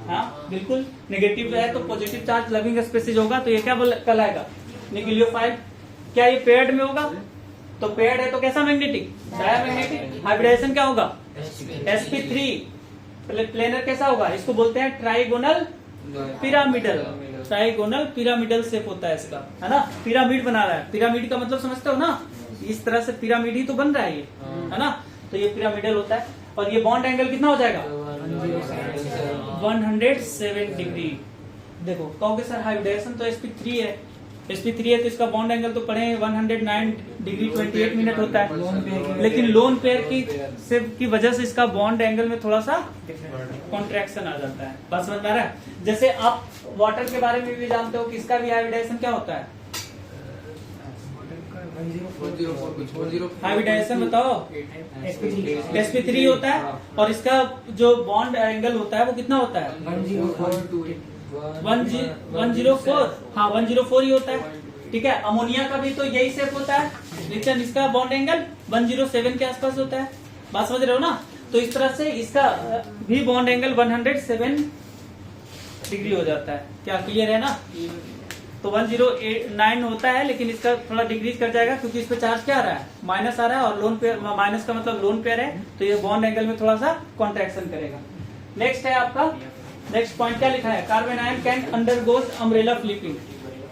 हाँ बिल्कुल। नेगेटिव है तो पॉजिटिव चार्ज लविंग स्पेसीज होगा, तो ये क्या कहलाएगा? न्यूक्लियोफाइल। क्या ये पेयर्ड में होगा? तो पेयर्ड है तो कैसा मैग्नेटिक? डायमैग्नेटिक। हाइब्रिडाइजेशन क्या होगा? sp3। प्लेनर कैसा होगा? इसको बोलते हैं trigonal pyramidal. Trigonal pyramidal shape होता है इसका, है ना? पिरामिड बना रहा है। पिरामिड का मतलब समझते हो ना? इस तरह से पिरामिड ही तो बन रहा है ये, है ना? तो ये पिरामिडल होता है। और ये बॉन्ड एंगल कितना हो जाएगा? 107 डिग्री। देखो कहोगे सर हाइब्रिडाइजेशन तो sp3 है, sp3 है तो इसका बॉन्ड एंगल तो पढ़े 109 डिग्री 28 मिनट होता है, लेकिन लोन पेयर की वजह से इसका बॉन्ड एंगल में थोड़ा सा कॉन्ट्रैक्शन आ जाता है। बात समझ में आ रहा है? जैसे आप वाटर के बारे में भी जानते हो कि इसका भी हाइब्रिडाइजेशन क्या होता है? हाइब्रिडाइजेशन बताओ। sp3 होता है और इसका जो बॉन्ड एंगल होता है वो कितना होता है? 104। हाँ 104 ही होता है। ठीक है, अमोनिया का भी तो यही शेप होता है, लेकिन इसका बॉन्ड एंगल 107 के आसपास होता है। बात समझ रहे हो ना? तो इस तरह से इसका भी बॉन्ड एंगल 107 डिग्री हो जाता है। क्या क्लियर है ना? तो 109 होता है, लेकिन इसका थोड़ा डिक्रीज कर जाएगा क्योंकि इस पे चार्ज क्या आ रहा है? माइनस आ रहा है, और लोन पेयर माइनस का मतलब लोन पेयर है, तो ये बॉन्ड एंगल में थोड़ा सा कॉन्ट्रैक्शन करेगा। नेक्स्ट है आपका, नेक्स्ट पॉइंट क्या लिखा है? Carbon ion can undergoes umbrella flipping.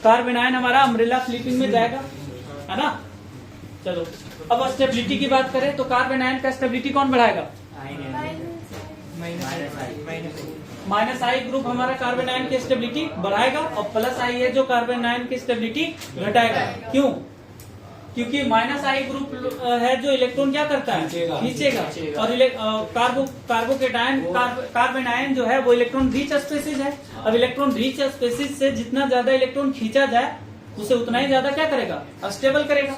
Carbon ion हमारा अम्ब्रेला फ्लिपिंग में जाएगा, है ना? चलो अब स्टेबिलिटी की बात करें तो कार्बन आयन का स्टेबिलिटी कौन बढ़ाएगा? माइनस आई ग्रुप हमारा कार्बन आयन की स्टेबिलिटी बढ़ाएगा, और प्लस आई है जो कार्बन आयन की स्टेबिलिटी घटाएगा। क्यों? क्योंकि माइनस आई ग्रुप है जो इलेक्ट्रॉन क्या करता है? खींचेगा। और कार्बन आयन जो है वो इलेक्ट्रॉन रिच स्पेसीज है। अब इलेक्ट्रॉन रिच स्पेसीज से जितना ज्यादा इलेक्ट्रॉन खींचा जाए उसे उतना ही ज्यादा क्या करेगा? स्टेबल करेगा।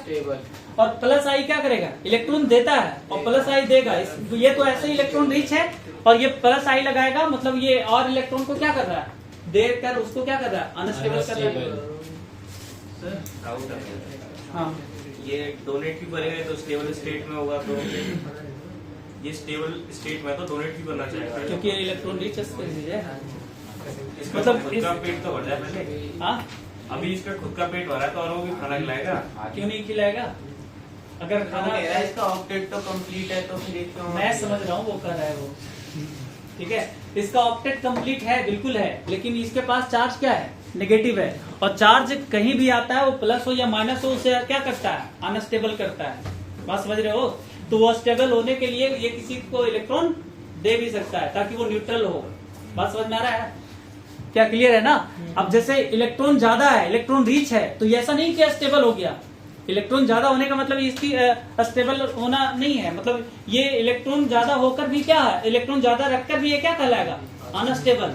और प्लस आई क्या करेगा? इलेक्ट्रॉन देता है और प्लस आई देगा। ये तो ऐसे इलेक्ट्रॉन रिच है और ये प्लस आई लगाएगा, मतलब ये और इलेक्ट्रॉन को क्या कर रहा है? देकर उसको क्या कर रहा है? अनस्टेबल कर रहा है। हाँ ये डोनेट भी करेगा तो स्टेबल स्टेट में होगा, तो ये स्टेबल स्टेट में तो डोनेट भी करना चाहेगा क्योंकि इलेक्ट्रॉन रिच स्पेसीज है। मतलब इसका पेट तो भर जाए पहले। हाँ अभी इसका खुद का पेट भरा तो और वो भी खाना खिलाएगा। क्यों नहीं खिलाएगा? अगर खाना इसका ऑक्टेट तो कंप्लीट है तो फिर मैं समझ रहा हूँ वो कर रहा है वो, ठीक है। इसका ऑक्टेट कंप्लीट है, बिल्कुल है, लेकिन इसके पास चार्ज क्या है? नेगेटिव है। और चार्ज कहीं भी आता है वो प्लस हो या माइनस हो उसे क्या करता है? अनस्टेबल करता है। बात समझ रहे हो? तो वो स्टेबल होने के लिए ये किसी को इलेक्ट्रॉन दे भी सकता है ताकि वो न्यूट्रल हो। बात समझ में आ रहा है? क्या क्लियर है ना? अब जैसे इलेक्ट्रॉन ज्यादा है, इलेक्ट्रॉन रिच है, तो ये ऐसा नहीं कि स्टेबल हो गया। इलेक्ट्रॉन ज्यादा होने का मतलब इसकी स्टेबल होना नहीं है, मतलब ये इलेक्ट्रॉन ज्यादा होकर भी क्या है? इलेक्ट्रॉन ज्यादा रखकर भी ये क्या कहलाएगा? अनस्टेबल।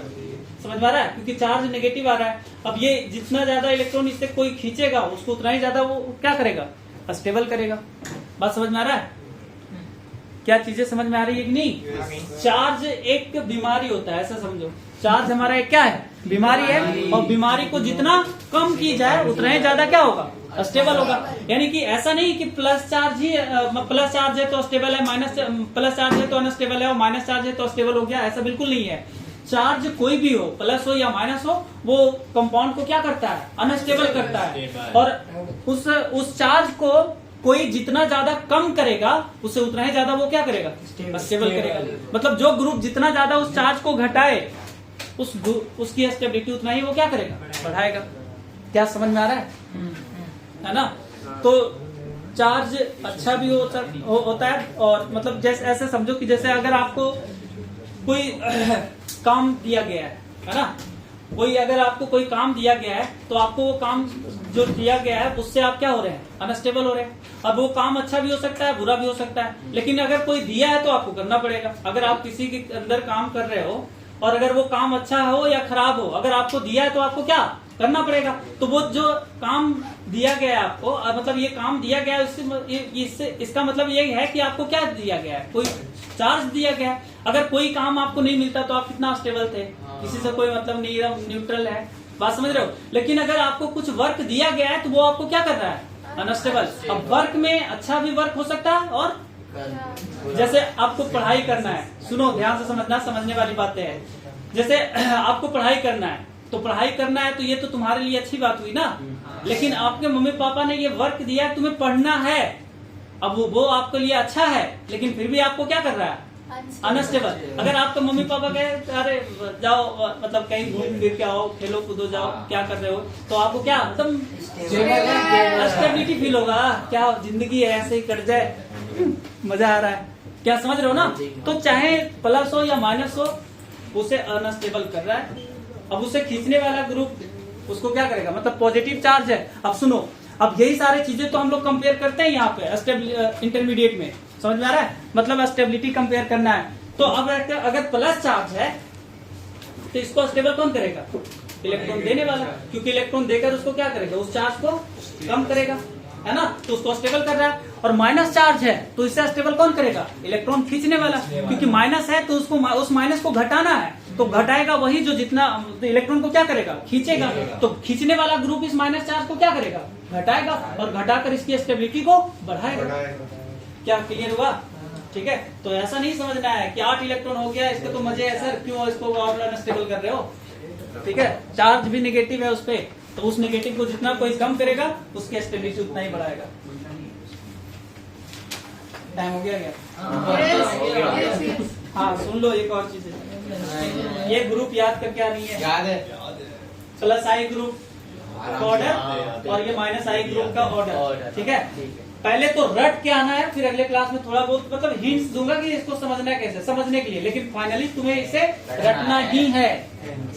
समझ में आ रहा है? क्योंकि चार्ज नेगेटिव आ रहा है। अब ये जितना ज्यादा इलेक्ट्रॉन इससे कोई खींचेगा उसको उतना ही ज्यादा वो क्या करेगा? स्टेबल करेगा। बात समझ में आ रहा है? क्या चीजें समझ में आ रही है कि नहीं? चार्ज एक बीमारी होता है, ऐसा समझो। चार्ज हमारा एक क्या है? बीमारी है, और बीमारी को जितना कम की जाए उतना ही ज्यादा क्या होगा? स्टेबल होगा। यानी कि ऐसा नहीं कि प्लस चार्ज है तो स्टेबल है, प्लस चार्ज है तो अनस्टेबल है, और माइनस चार्ज है तो स्टेबल हो गया, ऐसा बिल्कुल नहीं है। चार्ज कोई भी हो, प्लस हो या माइनस हो, वो कंपाउंड को क्या करता है? अनस्टेबल करता है। और उस चार्ज को कोई जितना ज्यादा कम करेगा उससे उतना ही ज्यादा वो क्या करेगा? स्टेबल करेगा। मतलब जो ग्रुप जितना ज्यादा उस चार्ज को घटाए उसकी स्टेबिलिटी उतना ही वो क्या करेगा? बढ़ाएगा। क्या समझ में आ रहा है ना? तो चार्ज अच्छा भी होता है, और मतलब जैसे ऐसे समझो कि जैसे अगर आपको कोई काम दिया गया है ना, अगर आपको कोई काम दिया गया है तो आपको वो काम जो दिया गया है उससे आप क्या हो रहे हैं? अनस्टेबल हो रहे हैं। अब वो काम अच्छा भी हो सकता है, बुरा भी हो सकता है, लेकिन अगर कोई दिया है तो आपको करना पड़ेगा। अगर आप किसी के अंदर काम कर रहे हो और अगर वो काम अच्छा हो या खराब हो, अगर आपको दिया है तो आपको क्या करना पड़ेगा? तो वो जो काम दिया गया है आपको, मतलब ये काम दिया गया है, इसका मतलब ये है कि आपको क्या दिया गया है? कोई चार्ज दिया गया है। अगर कोई काम आपको नहीं मिलता तो आप कितना स्टेबल थे? किसी से कोई मतलब नहीं, न्यूट्रल है। बात समझ रहे हो? लेकिन अगर आपको कुछ वर्क दिया गया है तो वो आपको क्या कर रहा है? अनस्टेबल। अब वर्क में अच्छा भी वर्क हो सकता है, और जैसे आपको पढ़ाई करना है, सुनो ध्यान से समझना, समझने वाली बातें हैं। जैसे आपको पढ़ाई करना है, तो पढ़ाई करना है तो ये तो तुम्हारे लिए अच्छी बात हुई ना, लेकिन आपके मम्मी पापा ने ये वर्क दिया है, तुम्हें पढ़ना है। अब वो आपके लिए अच्छा है, लेकिन फिर भी आपको क्या कर रहा है? अनस्टेबल। अगर आपके मम्मी पापा कहे अरे जाओ, मतलब कहीं घूम फिर के आओ, खेलो कूदो जाओ, क्या कर रहे हो, तो आपको क्या एकदम स्टेबिलिटी फील होगा। क्या जिंदगी है, ऐसे ही कट जाए, मजा आ रहा है। क्या समझ रहे हो ना? तो चाहे प्लस हो या माइनस हो, उसे अनस्टेबल कर रहा है। अब उसे खींचने वाला ग्रुप उसको क्या करेगा? मतलब पॉजिटिव चार्ज है। अब सुनो, अब यही सारी चीजें तो हम लोग कंपेयर करते हैं यहाँ पे इंटरमीडिएट में, समझ में आ रहा है? मतलब स्टेबिलिटी कंपेयर करना है। तो अब अगर प्लस चार्ज है तो इसको स्टेबल कौन करेगा? इलेक्ट्रॉन देने वाला, क्योंकि इलेक्ट्रॉन देकर उसको क्या करेगा? उस चार्ज को कम करेगा, है ना? तो उसको स्टेबल कर रहा है। और माइनस चार्ज है तो इससे स्टेबल कौन करेगा? इलेक्ट्रॉन खींचने वाला, क्योंकि माइनस है तो उसको उस माइनस को घटाना है, तो घटाएगा वही जो जितना तो इलेक्ट्रॉन को क्या करेगा? खींचेगा। तो खींचने वाला ग्रुप इस माइनस चार्ज को क्या करेगा? घटाएगा, और घटाकर इसकी स्टेबिलिटी को बढ़ाएगा। क्या क्लियर हुआ? ठीक है। तो ऐसा नहीं समझना है कि 8 इलेक्ट्रॉन हो गया, इसके तो मजे है सर, क्यों इसको और अनस्टेबल कर रहे हो? ठीक है। चार्ज भी नेगेटिव है उस पे, तो उस नेगेटिव को जितना कोई कम करेगा उसकी स्टेबिलिटी उतना ही बढ़ाएगा। टाइम हो गया क्या? हाँ सुन लो, एक और चीज है, ये ग्रुप याद करके आ रही है। याद है। प्लस आई ग्रुप का ऑर्डर और ये माइनस आई ग्रुप का ऑर्डर, ठीक है। पहले तो रट के आना है, फिर अगले क्लास में थोड़ा बहुत मतलब हिंट्स दूंगा कि इसको समझना है कैसे, समझने के लिए, लेकिन फाइनली तुम्हें इसे रटना ही है।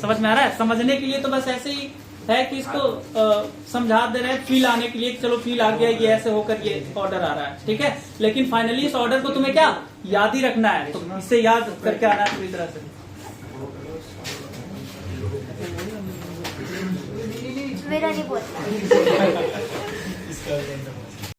समझ में आ रहा है? समझने के लिए तो बस ऐसे ही है कि इसको समझा दे रहे हैं, फील आने के लिए, चलो फील आ गया, ये ऐसे होकर ये ऑर्डर आ रहा है, ठीक है। लेकिन फाइनली इस ऑर्डर को तुम्हें क्या याद ही रखना है, तो इससे याद करके आना है पूरी तरह से। मेरा नहीं बोलता।